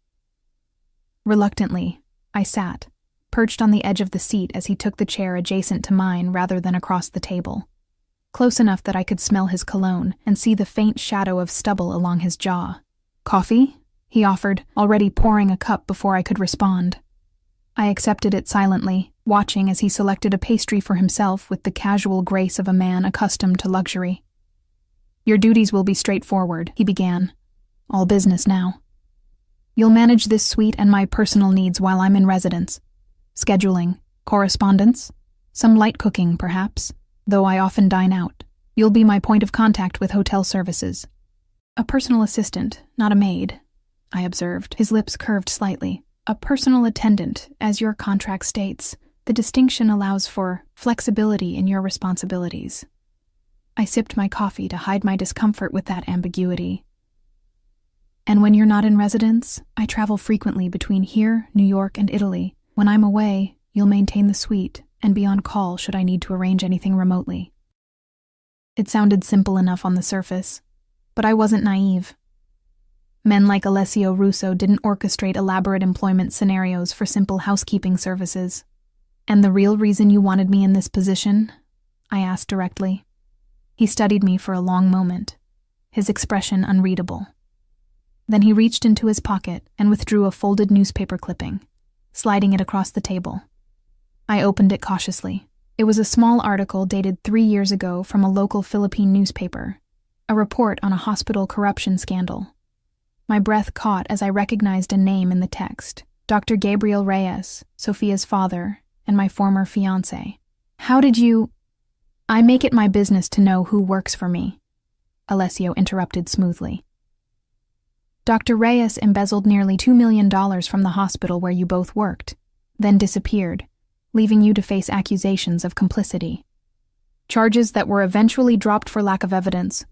Reluctantly, I sat, perched on the edge of the seat as he took the chair adjacent to mine rather than across the table, close enough that I could smell his cologne and see the faint shadow of stubble along his jaw. Coffee? He offered, already pouring a cup before I could respond. I accepted it silently, watching as he selected a pastry for himself with the casual grace of a man accustomed to luxury. Your duties will be straightforward, he began. All business now. You'll manage this suite and my personal needs while I'm in residence. Scheduling, correspondence, some light cooking, perhaps, though I often dine out. You'll be my point of contact with hotel services. A personal assistant, not a maid, I observed, his lips curved slightly. A personal attendant, as your contract states. The distinction allows for flexibility in your responsibilities. I sipped my coffee to hide my discomfort with that ambiguity. And when you're not in residence, I travel frequently between here, New York, and Italy. When I'm away, you'll maintain the suite and be on call should I need to arrange anything remotely. It sounded simple enough on the surface, but I wasn't naive. Men like Alessio Russo didn't orchestrate elaborate employment scenarios for simple housekeeping services. And the real reason you wanted me in this position? I asked directly. He studied me for a long moment, his expression unreadable. Then he reached into his pocket and withdrew a folded newspaper clipping, sliding it across the table. I opened it cautiously. It was a small article dated 3 years ago from a local Philippine newspaper, a report on a hospital corruption scandal. My breath caught as I recognized a name in the text, Dr. Gabriel Reyes, Sophia's father, and my former fiancé. How did you— I make it my business to know who works for me, Alessio interrupted smoothly. Dr. Reyes embezzled nearly $2 million from the hospital where you both worked, then disappeared, leaving you to face accusations of complicity. Charges that were eventually dropped for lack of evidence,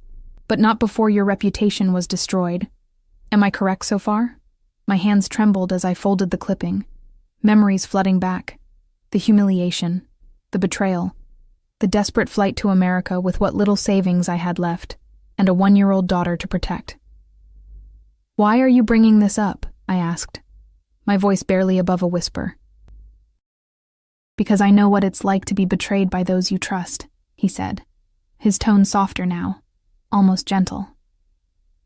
but not before your reputation was destroyed. Am I correct so far? My hands trembled as I folded the clipping, memories flooding back. The humiliation, the betrayal, the desperate flight to America with what little savings I had left, and a 1-year-old daughter to protect. Why are you bringing this up? I asked, my voice barely above a whisper. Because I know what it's like to be betrayed by those you trust, he said, his tone softer now, almost gentle.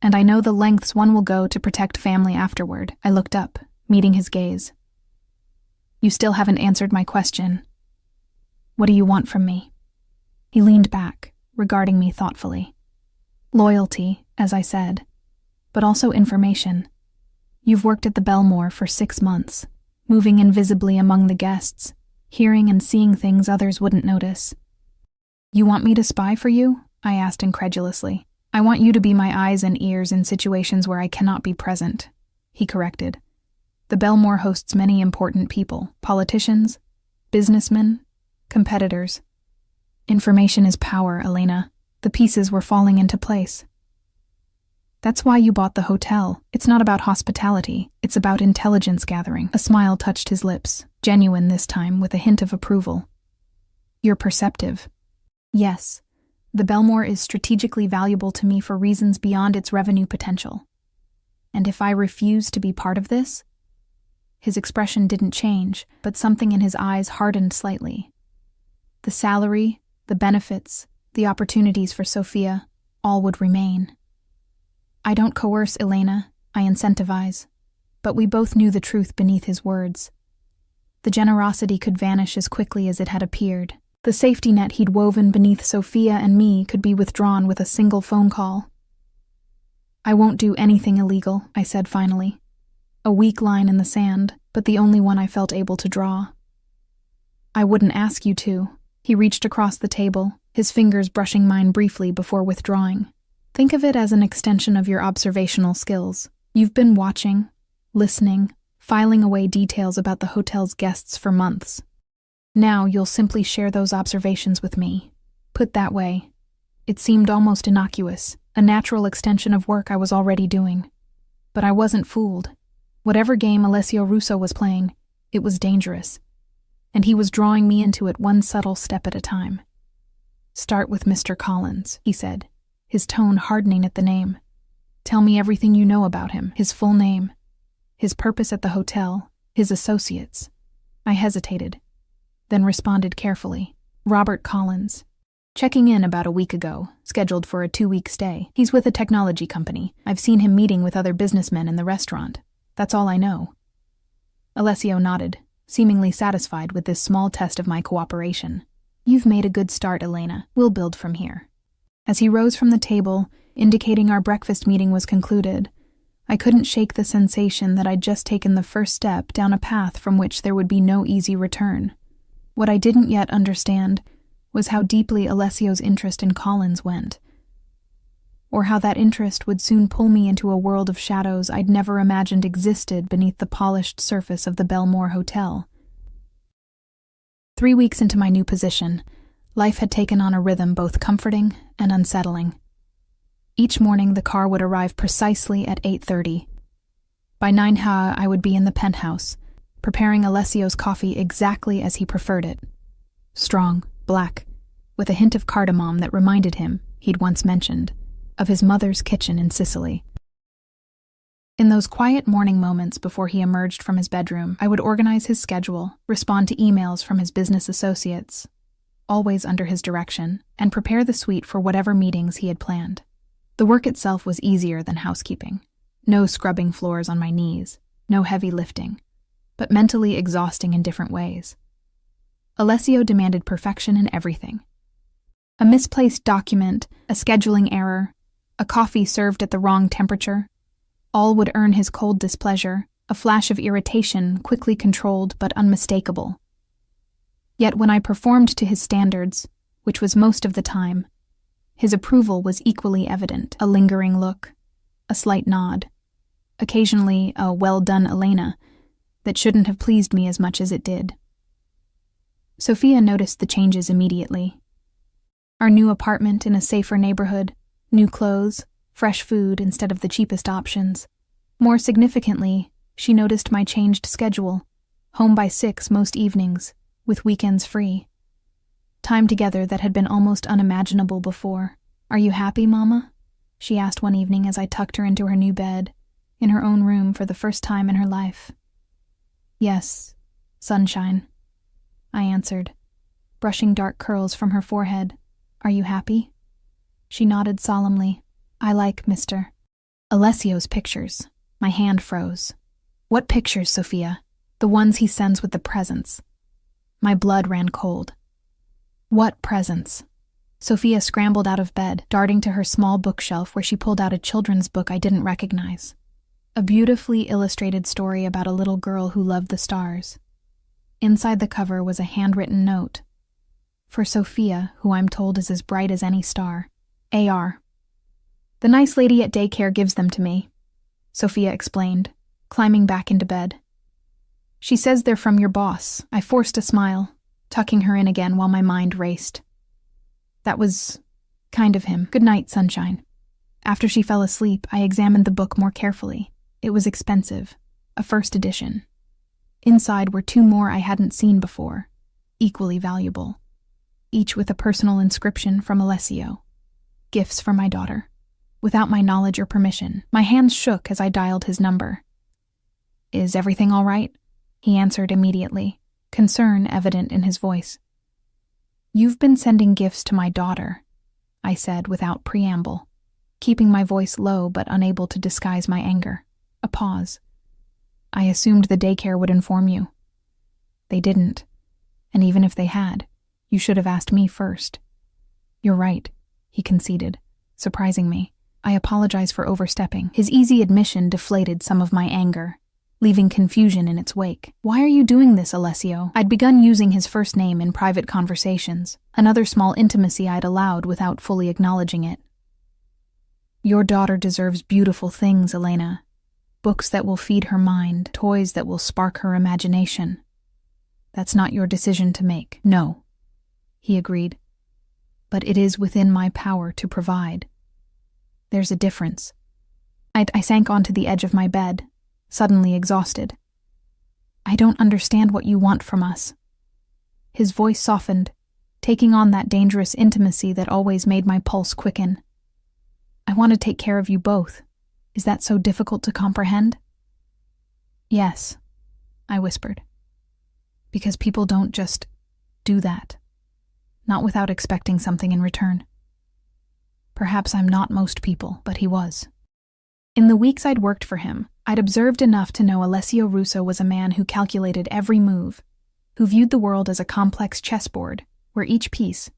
And I know the lengths one will go to protect family afterward. I looked up, meeting his gaze. You still haven't answered my question. What do you want from me? He leaned back, regarding me thoughtfully. Loyalty, as I said, but also information. You've worked at the Belmore for 6 months, moving invisibly among the guests, hearing and seeing things others wouldn't notice. You want me to spy for you? I asked incredulously. I want you to be my eyes and ears in situations where I cannot be present, he corrected. The Belmore hosts many important people, politicians, businessmen, competitors. Information is power, Elena. The pieces were falling into place. That's why you bought the hotel. It's not about hospitality. It's about intelligence gathering. A smile touched his lips, genuine this time with a hint of approval. You're perceptive. Yes. The Belmore is strategically valuable to me for reasons beyond its revenue potential. And if I refuse to be part of this? His expression didn't change, but something in his eyes hardened slightly. The salary, the benefits, the opportunities for Sophia, all would remain. I don't coerce Elena, I incentivize, but we both knew the truth beneath his words. The generosity could vanish as quickly as it had appeared. The safety net he'd woven beneath Sophia and me could be withdrawn with a single phone call. I won't do anything illegal, I said finally. A weak line in the sand, but the only one I felt able to draw. I wouldn't ask you to. He reached across the table, his fingers brushing mine briefly before withdrawing. Think of it as an extension of your observational skills. You've been watching, listening, filing away details about the hotel's guests for months. Now you'll simply share those observations with me. Put that way, it seemed almost innocuous, a natural extension of work I was already doing. But I wasn't fooled. Whatever game Alessio Russo was playing, it was dangerous. And he was drawing me into it one subtle step at a time. "Start with Mr. Collins," he said, his tone hardening at the name. "Tell me everything you know about him, his full name, his purpose at the hotel, his associates." I hesitated, then responded carefully. "Robert Collins. Checking in about a week ago, scheduled for a 2-week stay. He's with a technology company. I've seen him meeting with other businessmen in the restaurant. That's all I know." Alessio nodded, seemingly satisfied with this small test of my cooperation. "You've made a good start, Elena. We'll build from here." As he rose from the table, indicating our breakfast meeting was concluded, I couldn't shake the sensation that I'd just taken the first step down a path from which there would be no easy return. What I didn't yet understand was how deeply Alessio's interest in Collins went, or how that interest would soon pull me into a world of shadows I'd never imagined existed beneath the polished surface of the Belmore Hotel. 3 weeks into my new position, life had taken on a rhythm both comforting and unsettling. Each morning the car would arrive precisely at 8:30. By 9:00 I would be in the penthouse, preparing Alessio's coffee exactly as he preferred it. Strong, black, with a hint of cardamom that reminded him, he'd once mentioned, of his mother's kitchen in Sicily. In those quiet morning moments before he emerged from his bedroom, I would organize his schedule, respond to emails from his business associates, always under his direction, and prepare the suite for whatever meetings he had planned. The work itself was easier than housekeeping. No scrubbing floors on my knees, no heavy lifting, but mentally exhausting in different ways. Alessio demanded perfection in everything. A misplaced document, a scheduling error, a coffee served at the wrong temperature, all would earn his cold displeasure, a flash of irritation quickly controlled but unmistakable. Yet when I performed to his standards, which was most of the time, his approval was equally evident, a lingering look, a slight nod, occasionally a "well done, Elena," that shouldn't have pleased me as much as it did. Sophia noticed the changes immediately. Our new apartment in a safer neighborhood, new clothes, fresh food instead of the cheapest options. More significantly, she noticed my changed schedule, home by 6 most evenings, with weekends free. Time together that had been almost unimaginable before. "Are you happy, Mama?" she asked one evening as I tucked her into her new bed, in her own room for the first time in her life. "Yes, sunshine," I answered, brushing dark curls from her forehead. "Are you happy?" She nodded solemnly. "I like Mr. Alessio's pictures." My hand froze. "What pictures, Sophia?" "The ones he sends with the presents." My blood ran cold. "What presents?" Sophia scrambled out of bed, darting to her small bookshelf where she pulled out a children's book I didn't recognize. A beautifully illustrated story about a little girl who loved the stars. Inside the cover was a handwritten note. "For Sophia, who I'm told is as bright as any star. A.R." "The nice lady at daycare gives them to me," Sophia explained, climbing back into bed. "She says they're from your boss." I forced a smile, tucking her in again while my mind raced. "That was kind of him. Good night, sunshine." After she fell asleep, I examined the book more carefully. It was expensive, a first edition. Inside were 2 more I hadn't seen before, equally valuable, each with a personal inscription from Alessio. Gifts for my daughter. Without my knowledge or permission, my hands shook as I dialed his number. "Is everything all right?" he answered immediately, concern evident in his voice. "You've been sending gifts to my daughter," I said without preamble, keeping my voice low but unable to disguise my anger. A pause. "I assumed the daycare would inform you." "They didn't. And even if they had, you should have asked me first." "You're right," he conceded, surprising me. I apologize for overstepping. His easy admission deflated some of my anger, leaving confusion in its wake. "Why are you doing this, Alessio?" I'd begun using his first name in private conversations, another small intimacy I'd allowed without fully acknowledging it. "Your daughter deserves beautiful things, Elena. Books that will feed her mind, toys that will spark her imagination. That's not your decision to make. No, he agreed. But it is within my power to provide. There's a difference. I sank onto the edge of my bed, suddenly exhausted. I don't understand what you want from us. His voice softened, taking on that dangerous intimacy that always made my pulse quicken. I want to take care of you both. Is that so difficult to comprehend? Yes, I whispered. Because people don't just do that. Not without expecting something in return. Perhaps I'm not most people, but he was. In the weeks I'd worked for him, I'd observed enough to know Alessio Russo was a man who calculated every move, who viewed the world as a complex chessboard where each piece,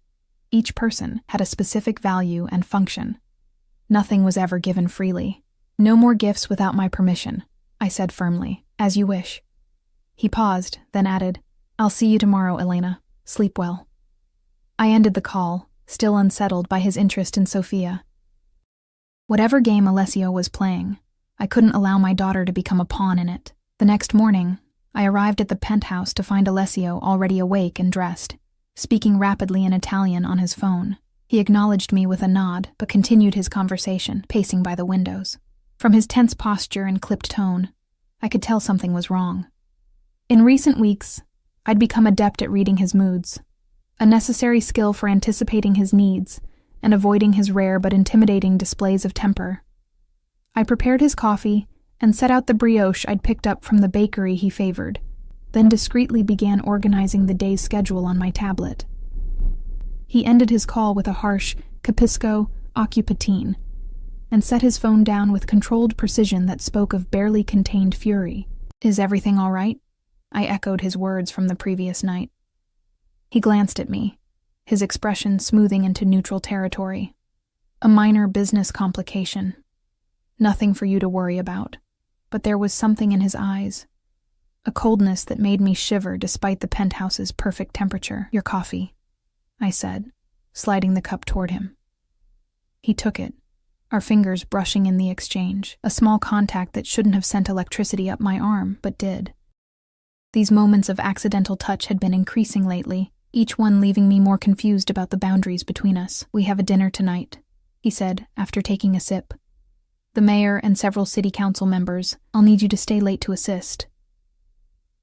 each person, had a specific value and function. Nothing was ever given freely. No more gifts without my permission, I said firmly. As you wish. He paused, then added, I'll see you tomorrow, Elena. Sleep well. I ended the call, still unsettled by his interest in Sofia. Whatever game Alessio was playing, I couldn't allow my daughter to become a pawn in it. The next morning, I arrived at the penthouse to find Alessio already awake and dressed, speaking rapidly in Italian on his phone. He acknowledged me with a nod, but continued his conversation, pacing by the windows. From his tense posture and clipped tone, I could tell something was wrong. In recent weeks, I'd become adept at reading his moods, a necessary skill for anticipating his needs and avoiding his rare but intimidating displays of temper. I prepared his coffee and set out the brioche I'd picked up from the bakery he favored, then discreetly began organizing the day's schedule on my tablet. He ended his call with a harsh capisco occupatine, and set his phone down with controlled precision that spoke of barely contained fury. Is everything all right? I echoed his words from the previous night. He glanced at me, his expression smoothing into neutral territory. A minor business complication. Nothing for you to worry about. But there was something in his eyes, a coldness that made me shiver despite the penthouse's perfect temperature. Your coffee, I said, sliding the cup toward him. He took it, our fingers brushing in the exchange, a small contact that shouldn't have sent electricity up my arm, but did. These moments of accidental touch had been increasing lately, each one leaving me more confused about the boundaries between us. We have a dinner tonight, he said, after taking a sip. The mayor and several city council members. I'll need you to stay late to assist.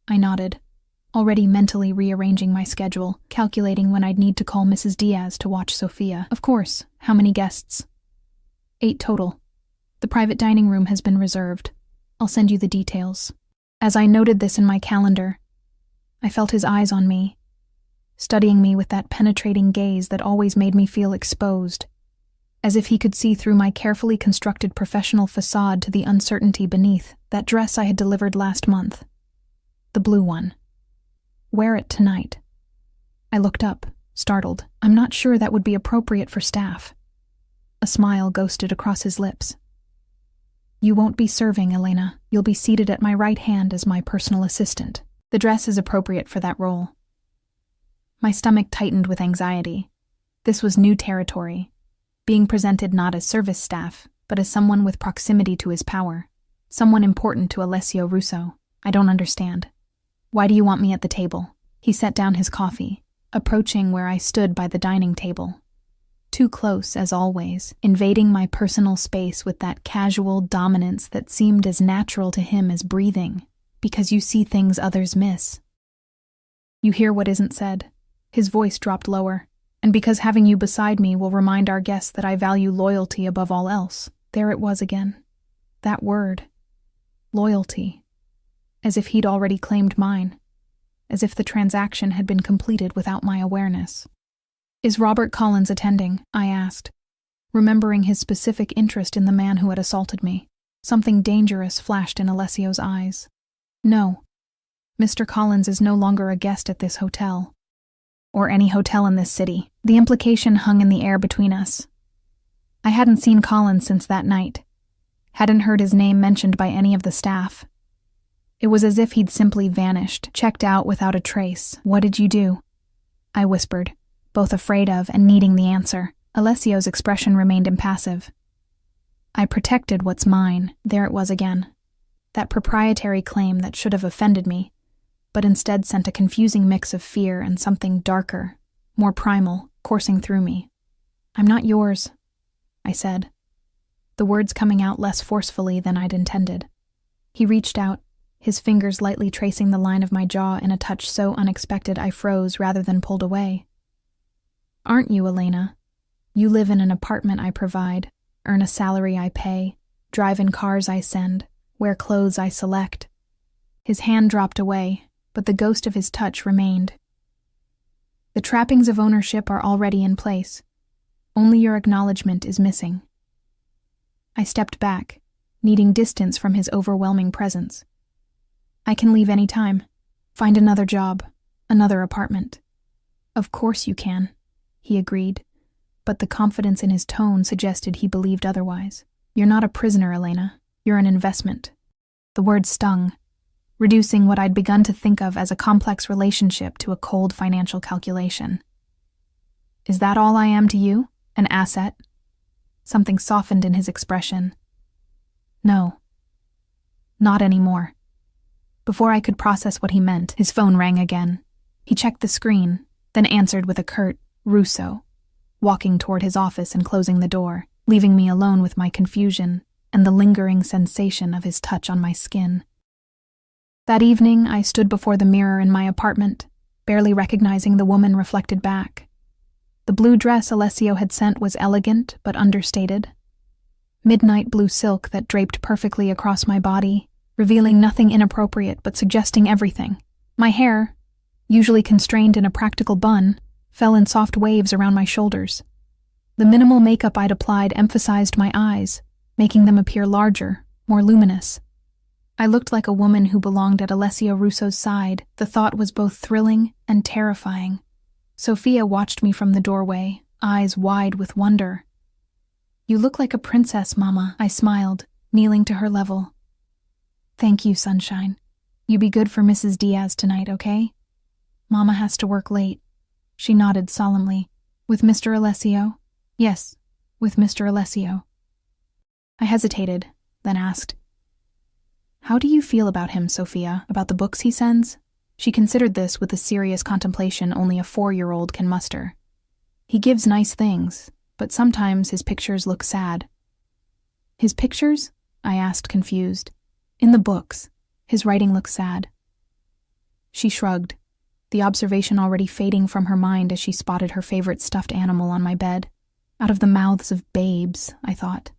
I nodded, already mentally rearranging my schedule, calculating when I'd need to call Mrs. Diaz to watch Sofia. Of course. How many guests? 8 total. The private dining room has been reserved. I'll send you the details. As I noted this in my calendar, I felt his eyes on me, studying me with that penetrating gaze that always made me feel exposed, as if he could see through my carefully constructed professional facade to the uncertainty beneath. That dress I had delivered last month. The blue one. Wear it tonight. I looked up, startled. I'm not sure that would be appropriate for staff. A smile ghosted across his lips. You won't be serving, Elena. You'll be seated at my right hand as my personal assistant. The dress is appropriate for that role. My stomach tightened with anxiety. This was new territory, being presented not as service staff, but as someone with proximity to his power, someone important to Alessio Russo. I don't understand. Why do you want me at the table? He set down his coffee, approaching where I stood by the dining table. Too close, as always, invading my personal space with that casual dominance that seemed as natural to him as breathing, because you see things others miss. You hear what isn't said. His voice dropped lower, and because having you beside me will remind our guests that I value loyalty above all else. There it was again. That word. Loyalty. As if he'd already claimed mine. As if the transaction had been completed without my awareness. Is Robert Collins attending? I asked, remembering his specific interest in the man who had assaulted me. Something dangerous flashed in Alessio's eyes. No. Mr. Collins is no longer a guest at this hotel. Or any hotel in this city. The implication hung in the air between us. I hadn't seen Collins since that night. Hadn't heard his name mentioned by any of the staff. It was as if he'd simply vanished, checked out without a trace. What did you do? I whispered, both afraid of and needing the answer. Alessio's expression remained impassive. I protected what's mine. There it was again. that proprietary claim that should have offended me, but instead sent a confusing mix of fear and something darker, more primal, coursing through me. "I'm not yours," I said, the words coming out less forcefully than I'd intended. He reached out, his fingers lightly tracing the line of my jaw in a touch so unexpected I froze rather than pulled away. "Aren't you, Elena? You live in an apartment I provide, earn a salary I pay, drive in cars I send, wear clothes I select." His hand dropped away, but the ghost of his touch remained. "The trappings of ownership are already in place. Only your acknowledgement is missing." I stepped back, needing distance from his overwhelming presence. "I can leave any time. Find another job, another apartment." "Of course you can," he agreed, but the confidence in his tone suggested he believed otherwise. "You're not a prisoner, Elena. You're an investment." The word stung, reducing what I'd begun to think of as a complex relationship to a cold financial calculation. "Is that all I am to you? An asset?" Something softened in his expression. "No. Not anymore." Before I could process what he meant, his phone rang again. He checked the screen, then answered with a curt, "Russo," walking toward his office and closing the door, leaving me alone with my confusion and the lingering sensation of his touch on my skin. That evening, I stood before the mirror in my apartment, barely recognizing the woman reflected back. The blue dress Alessio had sent was elegant but understated. Midnight blue silk that draped perfectly across my body, revealing nothing inappropriate but suggesting everything. My hair, usually constrained in a practical bun, fell in soft waves around my shoulders. The minimal makeup I'd applied emphasized my eyes, making them appear larger, more luminous. I looked like a woman who belonged at Alessio Russo's side. The thought was both thrilling and terrifying. Sophia watched me from the doorway, eyes wide with wonder. "You look like a princess, Mama," I smiled, kneeling to her level. "Thank you, sunshine. You be good for Mrs. Diaz tonight, okay? Mama has to work late." She nodded solemnly. "With Mr. Alessio?" "Yes, with Mr. Alessio." I hesitated, then asked, "How do you feel about him, Sophia? About the books he sends?" She considered this with the serious contemplation only a 4-year-old can muster. "He gives nice things, but sometimes his pictures look sad." "His pictures?" I asked, confused. "In the books. His writing looks sad." She shrugged, the observation already fading from her mind as she spotted her favorite stuffed animal on my bed. Out of the mouths of babes, I thought.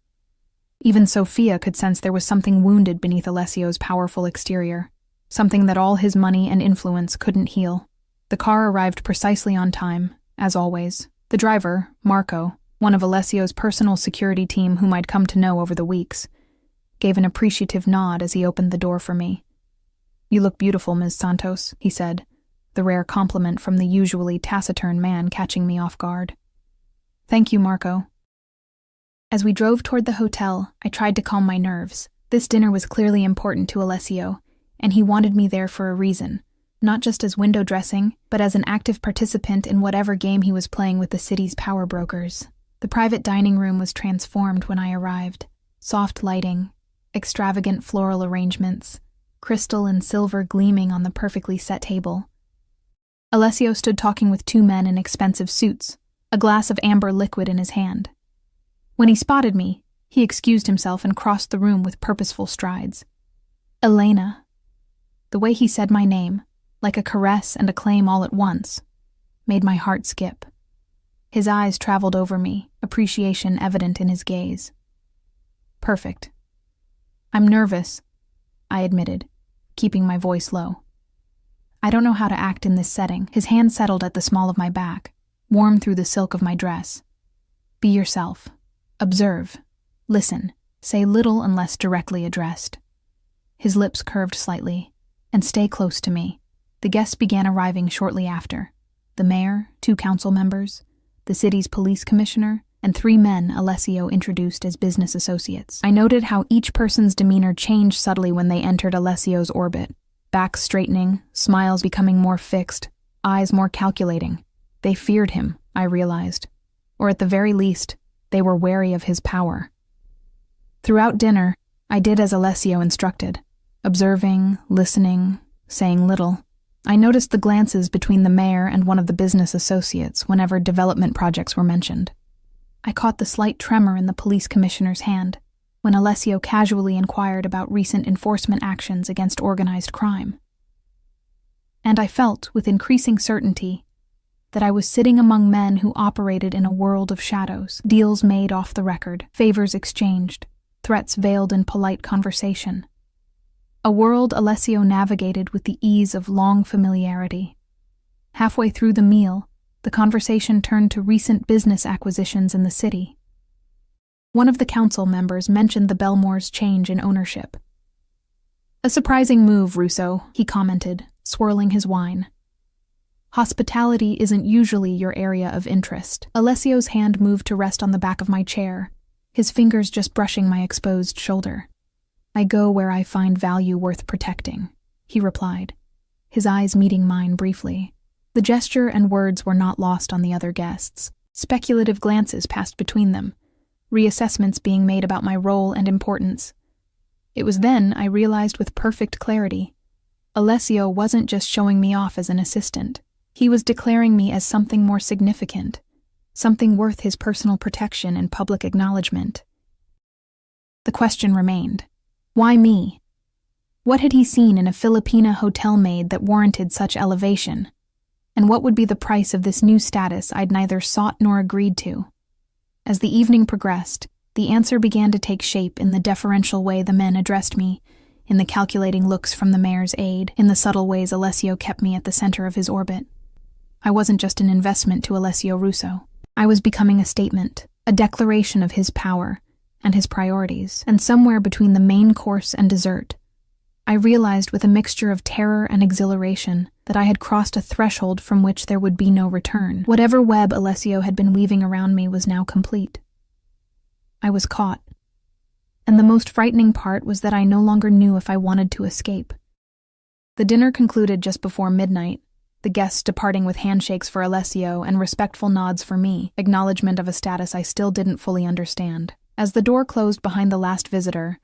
Even Sophia could sense there was something wounded beneath Alessio's powerful exterior, something that all his money and influence couldn't heal. The car arrived precisely on time, as always. The driver, Marco, one of Alessio's personal security team whom I'd come to know over the weeks, gave an appreciative nod as he opened the door for me. "You look beautiful, Ms. Santos," he said, the rare compliment from the usually taciturn man catching me off guard. "Thank you, Marco." As we drove toward the hotel, I tried to calm my nerves. This dinner was clearly important to Alessio, and he wanted me there for a reason, not just as window dressing, but as an active participant in whatever game he was playing with the city's power brokers. The private dining room was transformed when I arrived. Soft lighting, extravagant floral arrangements, crystal and silver gleaming on the perfectly set table. Alessio stood talking with 2 men in expensive suits, a glass of amber liquid in his hand. When he spotted me, he excused himself and crossed the room with purposeful strides. "Elena." The way he said my name, like a caress and a claim all at once, made my heart skip. His eyes traveled over me, appreciation evident in his gaze. "Perfect." "I'm nervous," I admitted, keeping my voice low. "I don't know how to act in this setting." His hand settled at the small of my back, warm through the silk of my dress. "Be yourself. Observe. Listen. Say little unless directly addressed." His lips curved slightly. "And stay close to me." The guests began arriving shortly after. The mayor, 2 council members, the city's police commissioner, and 3 men Alessio introduced as business associates. I noted how each person's demeanor changed subtly when they entered Alessio's orbit. Backs straightening, smiles becoming more fixed, eyes more calculating. They feared him, I realized. Or at the very least, they were wary of his power. Throughout dinner, I did as Alessio instructed. observing, listening, saying little. I noticed the glances between the mayor and one of the business associates whenever development projects were mentioned. I caught the slight tremor in the police commissioner's hand when Alessio casually inquired about recent enforcement actions against organized crime. And I felt, with increasing certainty, that I was sitting among men who operated in a world of shadows, deals made off the record, favors exchanged, threats veiled in polite conversation. A world Alessio navigated with the ease of long familiarity. Halfway through the meal, the conversation turned to recent business acquisitions in the city. One of the council members mentioned the Belmore's change in ownership. "A surprising move, Russo," he commented, swirling his wine. "Hospitality isn't usually your area of interest." Alessio's hand moved to rest on the back of my chair, his fingers just brushing my exposed shoulder. "I go where I find value worth protecting," he replied, his eyes meeting mine briefly. The gesture and words were not lost on the other guests. Speculative glances passed between them, reassessments being made about my role and importance. It was then I realized with perfect clarity, Alessio wasn't just showing me off as an assistant. He was declaring me as something more significant, something worth his personal protection and public acknowledgement. The question remained, why me? What had he seen in a Filipina hotel maid that warranted such elevation? And what would be the price of this new status I'd neither sought nor agreed to? As the evening progressed, the answer began to take shape in the deferential way the men addressed me, in the calculating looks from the mayor's aide, in the subtle ways Alessio kept me at the center of his orbit. I wasn't just an investment to Alessio Russo. I was becoming a statement, a declaration of his power and his priorities, and somewhere between the main course and dessert, I realized with a mixture of terror and exhilaration that I had crossed a threshold from which there would be no return. Whatever web Alessio had been weaving around me was now complete. I was caught. And the most frightening part was that I no longer knew if I wanted to escape. The dinner concluded just before midnight, the guests departing with handshakes for Alessio and respectful nods for me, acknowledgement of a status I still didn't fully understand. As the door closed behind the last visitor,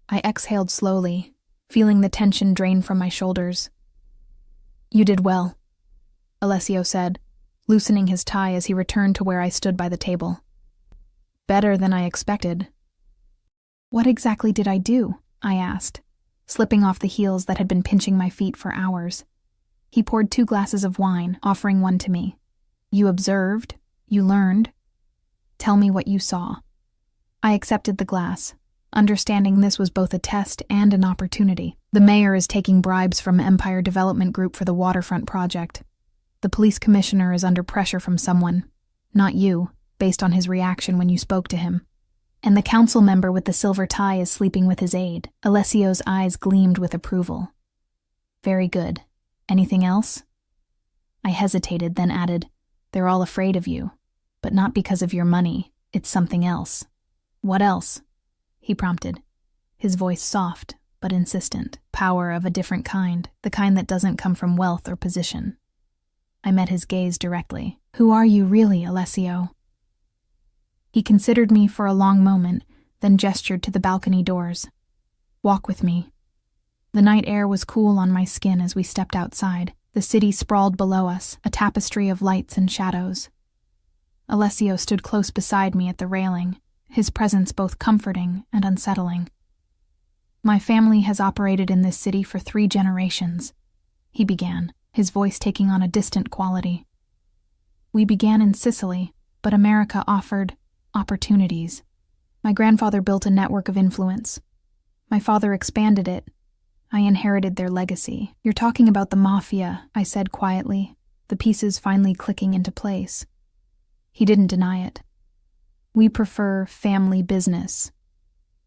I exhaled slowly, feeling the tension drain from my shoulders. "You did well," Alessio said, loosening his tie as he returned to where I stood by the table. "Better than I expected." "What exactly did I do?" I asked, slipping off the heels that had been pinching my feet for hours. He poured 2 glasses of wine, offering one to me. "You observed, you learned. Tell me what you saw." I accepted the glass, understanding this was both a test and an opportunity. The mayor is taking bribes from Empire Development Group for the waterfront project. The police commissioner is under pressure from someone, not you, based on his reaction when you spoke to him. And the council member with the silver tie is sleeping with his aide. Alessio's eyes gleamed with approval. "Very good. Anything else?" I hesitated, then added, "They're all afraid of you, but not because of your money. It's something else." "What else?" he prompted, his voice soft but insistent. "Power of a different kind, the kind that doesn't come from wealth or position." I met his gaze directly. "Who are you really, Alessio?" He considered me for a long moment, then gestured to the balcony doors. "Walk with me." The night air was cool on my skin as we stepped outside. The city sprawled below us, a tapestry of lights and shadows. Alessio stood close beside me at the railing, his presence both comforting and unsettling. "My family has operated in this city for 3 generations," he began, his voice taking on a distant quality. "We began in Sicily, but America offered opportunities. My grandfather built a network of influence. My father expanded it. I inherited their legacy." "You're talking about the Mafia," I said quietly, the pieces finally clicking into place. He didn't deny it. "We prefer family business."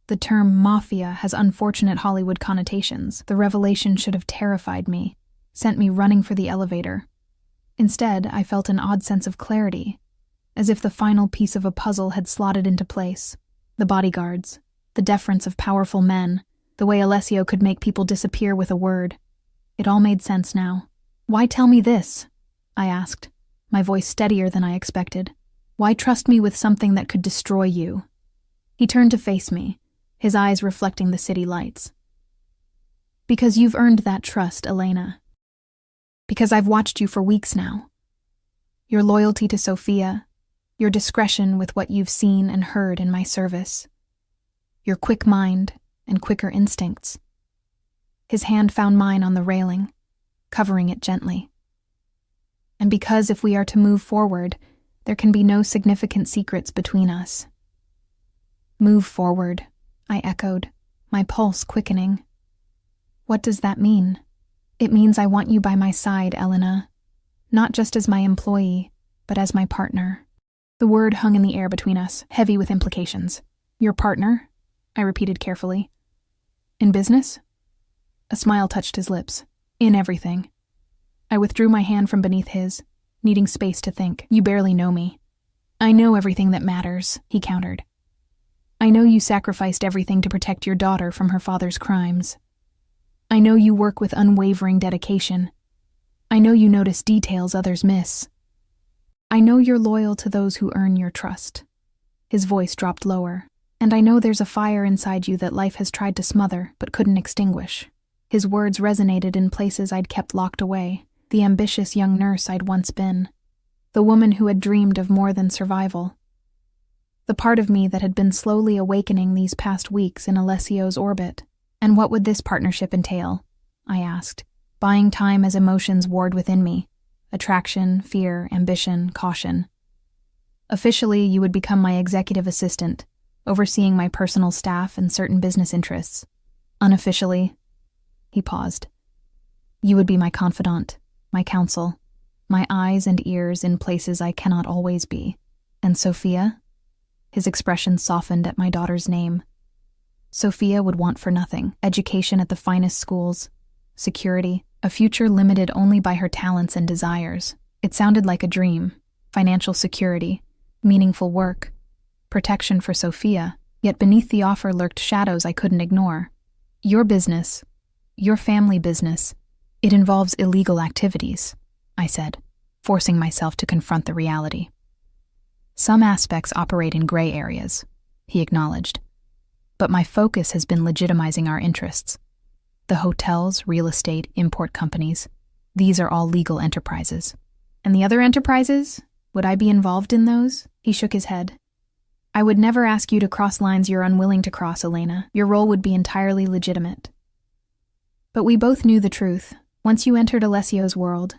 The term Mafia has unfortunate Hollywood connotations. The revelation should have terrified me, sent me running for the elevator. Instead, I felt an odd sense of clarity, as if the final piece of a puzzle had slotted into place. The bodyguards, the deference of powerful men, the way Alessio could make people disappear with a word. It all made sense now. "Why tell me this?" I asked, my voice steadier than I expected. "Why trust me with something that could destroy you?" He turned to face me, his eyes reflecting the city lights. Because you've earned that trust, Elena. Because I've watched you for weeks now. Your loyalty to Sophia, your discretion with what you've seen and heard in my service, your quick mind and quicker instincts. His hand found mine on the railing, covering it gently. And because if we are to move forward, there can be no significant secrets between us. Move forward, I echoed, my pulse quickening. What does that mean? It means I want you by my side, Elena, not just as my employee, but as my partner. The word hung in the air between us, heavy with implications. Your partner? I repeated carefully. In business? A smile touched his lips. In everything. I withdrew my hand from beneath his, needing space to think. You barely know me. I know everything that matters, he countered. I know you sacrificed everything to protect your daughter from her father's crimes. I know you work with unwavering dedication. I know you notice details others miss. I know you're loyal to those who earn your trust. His voice dropped lower. And I know there's a fire inside you that life has tried to smother but couldn't extinguish. His words resonated in places I'd kept locked away, the ambitious young nurse I'd once been, the woman who had dreamed of more than survival. The part of me that had been slowly awakening these past weeks in Alessio's orbit. And what would this partnership entail? I asked, buying time as emotions warred within me. Attraction, fear, ambition, caution. Officially, you would become my executive assistant, overseeing my personal staff and certain business interests. Unofficially, he paused. You would be my confidant, my counsel, my eyes and ears in places I cannot always be. And Sophia? His expression softened at my daughter's name. Sophia would want for nothing: education at the finest schools, security, a future limited only by her talents and desires. It sounded like a dream: financial security, meaningful work, protection for Sophia, yet beneath the offer lurked shadows I couldn't ignore. Your business, your family business, it involves illegal activities, I said, forcing myself to confront the reality. Some aspects operate in gray areas, he acknowledged. But my focus has been legitimizing our interests. The hotels, real estate, import companies, these are all legal enterprises. And the other enterprises? Would I be involved in those? He shook his head. I would never ask you to cross lines you're unwilling to cross, Elena. Your role would be entirely legitimate. But we both knew the truth. Once you entered Alessio's world,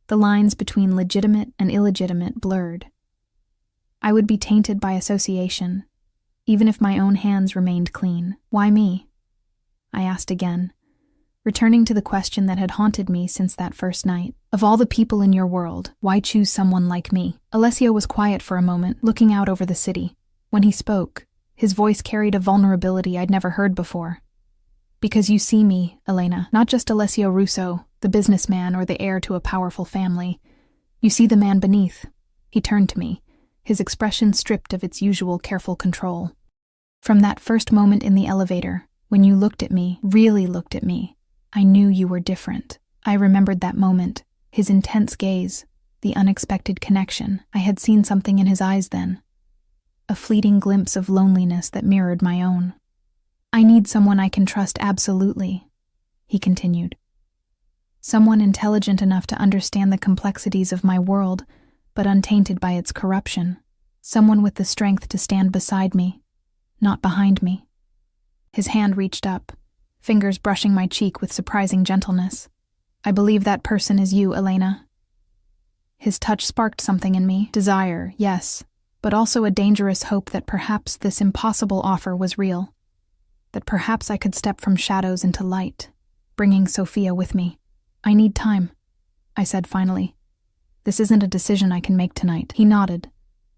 the lines between legitimate and illegitimate blurred. I would be tainted by association, even if my own hands remained clean. Why me? I asked again, returning to the question that had haunted me since that first night. Of all the people in your world, why choose someone like me? Alessio was quiet for a moment, looking out over the city. When he spoke, his voice carried a vulnerability I'd never heard before. Because you see me, Elena, not just Alessio Russo, the businessman or the heir to a powerful family. You see the man beneath. He turned to me, his expression stripped of its usual careful control. From that first moment in the elevator, when you looked at me, really looked at me, I knew you were different. I remembered that moment, his intense gaze, the unexpected connection. I had seen something in his eyes then. A fleeting glimpse of loneliness that mirrored my own. I need someone I can trust absolutely, he continued. Someone intelligent enough to understand the complexities of my world, but untainted by its corruption. Someone with the strength to stand beside me, not behind me. His hand reached up, fingers brushing my cheek with surprising gentleness. I believe that person is you, Elena. His touch sparked something in me. Desire, yes, but also a dangerous hope that perhaps this impossible offer was real. That perhaps I could step from shadows into light, bringing Sophia with me. I need time, I said finally. This isn't a decision I can make tonight. He nodded,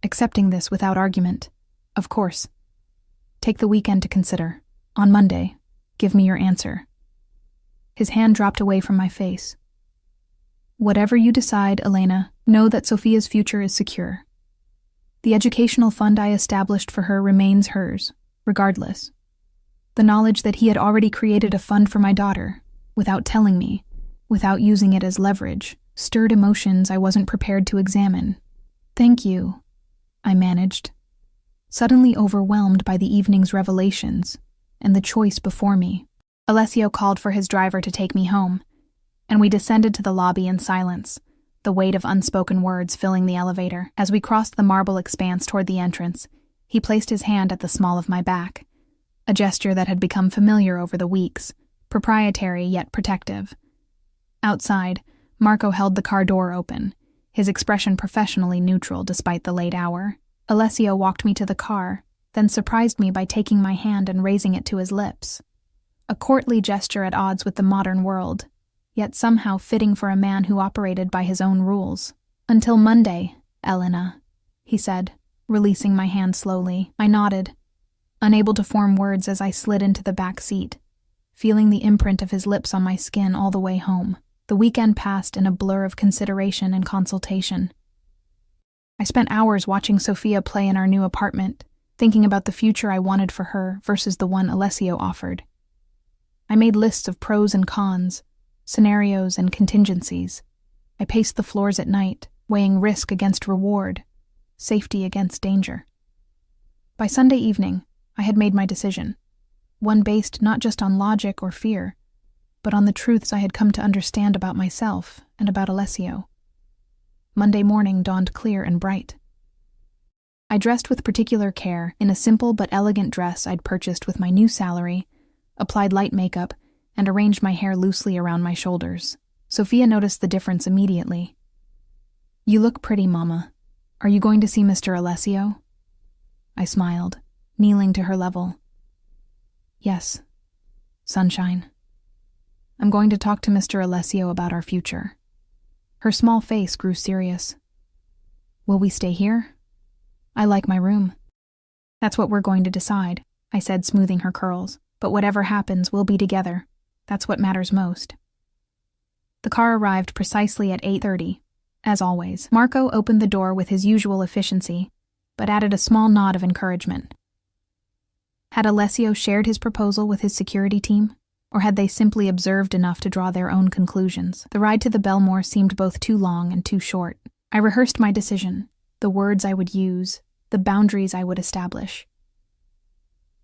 accepting this without argument. Of course. Take the weekend to consider. On Monday, give me your answer. His hand dropped away from my face. Whatever you decide, Elena, know that Sophia's future is secure. The educational fund I established for her remains hers, regardless. The knowledge that he had already created a fund for my daughter, without telling me, without using it as leverage, stirred emotions I wasn't prepared to examine. Thank you, I managed, suddenly overwhelmed by the evening's revelations and the choice before me. Alessio called for his driver to take me home, and we descended to the lobby in silence, the weight of unspoken words filling the elevator. As we crossed the marble expanse toward the entrance, he placed his hand at the small of my back, a gesture that had become familiar over the weeks, proprietary yet protective. Outside, Marco held the car door open, his expression professionally neutral despite the late hour. Alessio walked me to the car, then surprised me by taking my hand and raising it to his lips. A courtly gesture at odds with the modern world, yet somehow fitting for a man who operated by his own rules. "Until Monday, Elena," he said, releasing my hand slowly. I nodded, unable to form words as I slid into the back seat, feeling the imprint of his lips on my skin all the way home. The weekend passed in a blur of consideration and consultation. I spent hours watching Sofia play in our new apartment, thinking about the future I wanted for her versus the one Alessio offered. I made lists of pros and cons, scenarios and contingencies. I paced the floors at night, weighing risk against reward, safety against danger. By Sunday evening, I had made my decision, one based not just on logic or fear, but on the truths I had come to understand about myself and about Alessio. Monday morning dawned clear and bright. I dressed with particular care in a simple but elegant dress I'd purchased with my new salary, applied light makeup, and arranged my hair loosely around my shoulders. Sofia noticed the difference immediately. "You look pretty, Mama. Are you going to see Mr. Alessio?" I smiled, kneeling to her level. "Yes, sunshine. I'm going to talk to Mr. Alessio about our future." Her small face grew serious. "Will we stay here? I like my room." "That's what we're going to decide," I said, smoothing her curls. "But whatever happens, we'll be together. That's what matters most." The car arrived precisely at 8:30, as always. Marco opened the door with his usual efficiency, but added a small nod of encouragement. Had Alessio shared his proposal with his security team, or had they simply observed enough to draw their own conclusions? The ride to the Belmore seemed both too long and too short. I rehearsed my decision, the words I would use, the boundaries I would establish.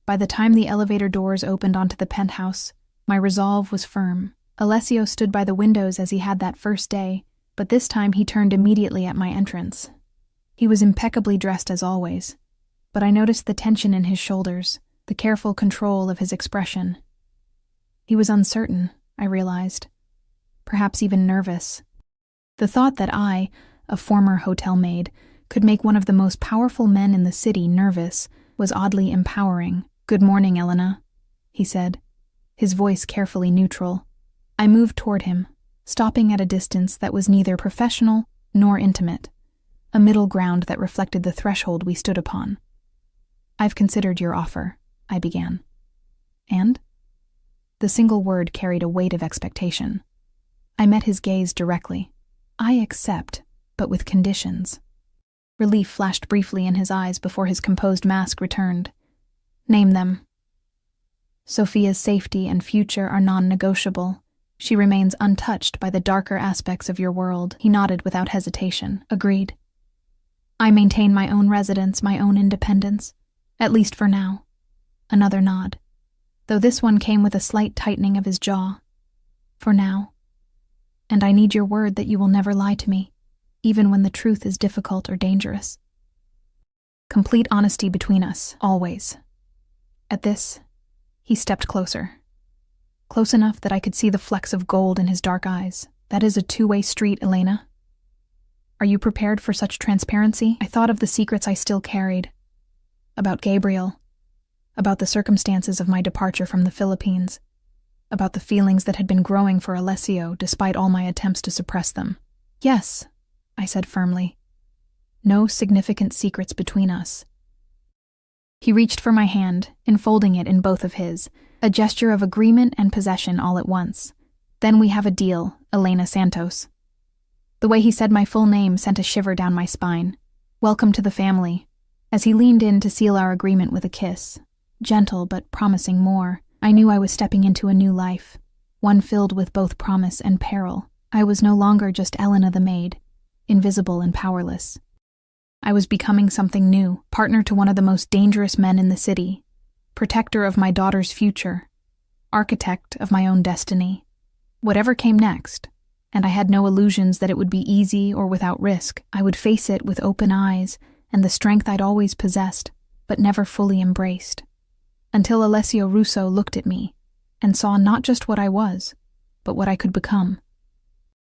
By the time the elevator doors opened onto the penthouse, my resolve was firm. Alessio stood by the windows as he had that first day, but this time he turned immediately at my entrance. He was impeccably dressed as always, but I noticed the tension in his shoulders, the careful control of his expression. He was uncertain, I realized, perhaps even nervous. The thought that I, a former hotel maid, could make one of the most powerful men in the city nervous was oddly empowering. "Good morning, Elena," he said, his voice carefully neutral. I moved toward him, stopping at a distance that was neither professional nor intimate, a middle ground that reflected the threshold we stood upon. "I've considered your offer," I began. "And?" The single word carried a weight of expectation. I met his gaze directly. "I accept, but with conditions." Relief flashed briefly in his eyes before his composed mask returned. "Name them." "Sofia's safety and future are non-negotiable. She remains untouched by the darker aspects of your world." He nodded without hesitation. "Agreed." "I maintain my own residence, my own independence, at least for now." Another nod, though this one came with a slight tightening of his jaw. "For now. And I need your word that you will never lie to me, even when the truth is difficult or dangerous." "Complete honesty between us, always." At this, he stepped closer. Close enough that I could see the flecks of gold in his dark eyes. "That is a two-way street, Elena. Are you prepared for such transparency?" I thought of the secrets I still carried. About Gabriel. About the circumstances of my departure from the Philippines. About the feelings that had been growing for Alessio despite all my attempts to suppress them. "Yes," I said firmly. "No significant secrets between us." He reached for my hand, enfolding it in both of his, a gesture of agreement and possession all at once. "Then we have a deal, Elena Santos." The way he said my full name sent a shiver down my spine. "Welcome to the family." As he leaned in to seal our agreement with a kiss, gentle but promising more, I knew I was stepping into a new life, one filled with both promise and peril. I was no longer just Elena the maid, invisible and powerless. I was becoming something new, partner to one of the most dangerous men in the city, protector of my daughter's future, architect of my own destiny. Whatever came next, and I had no illusions that it would be easy or without risk, I would face it with open eyes and the strength I'd always possessed, but never fully embraced. Until Alessio Russo looked at me and saw not just what I was, but what I could become.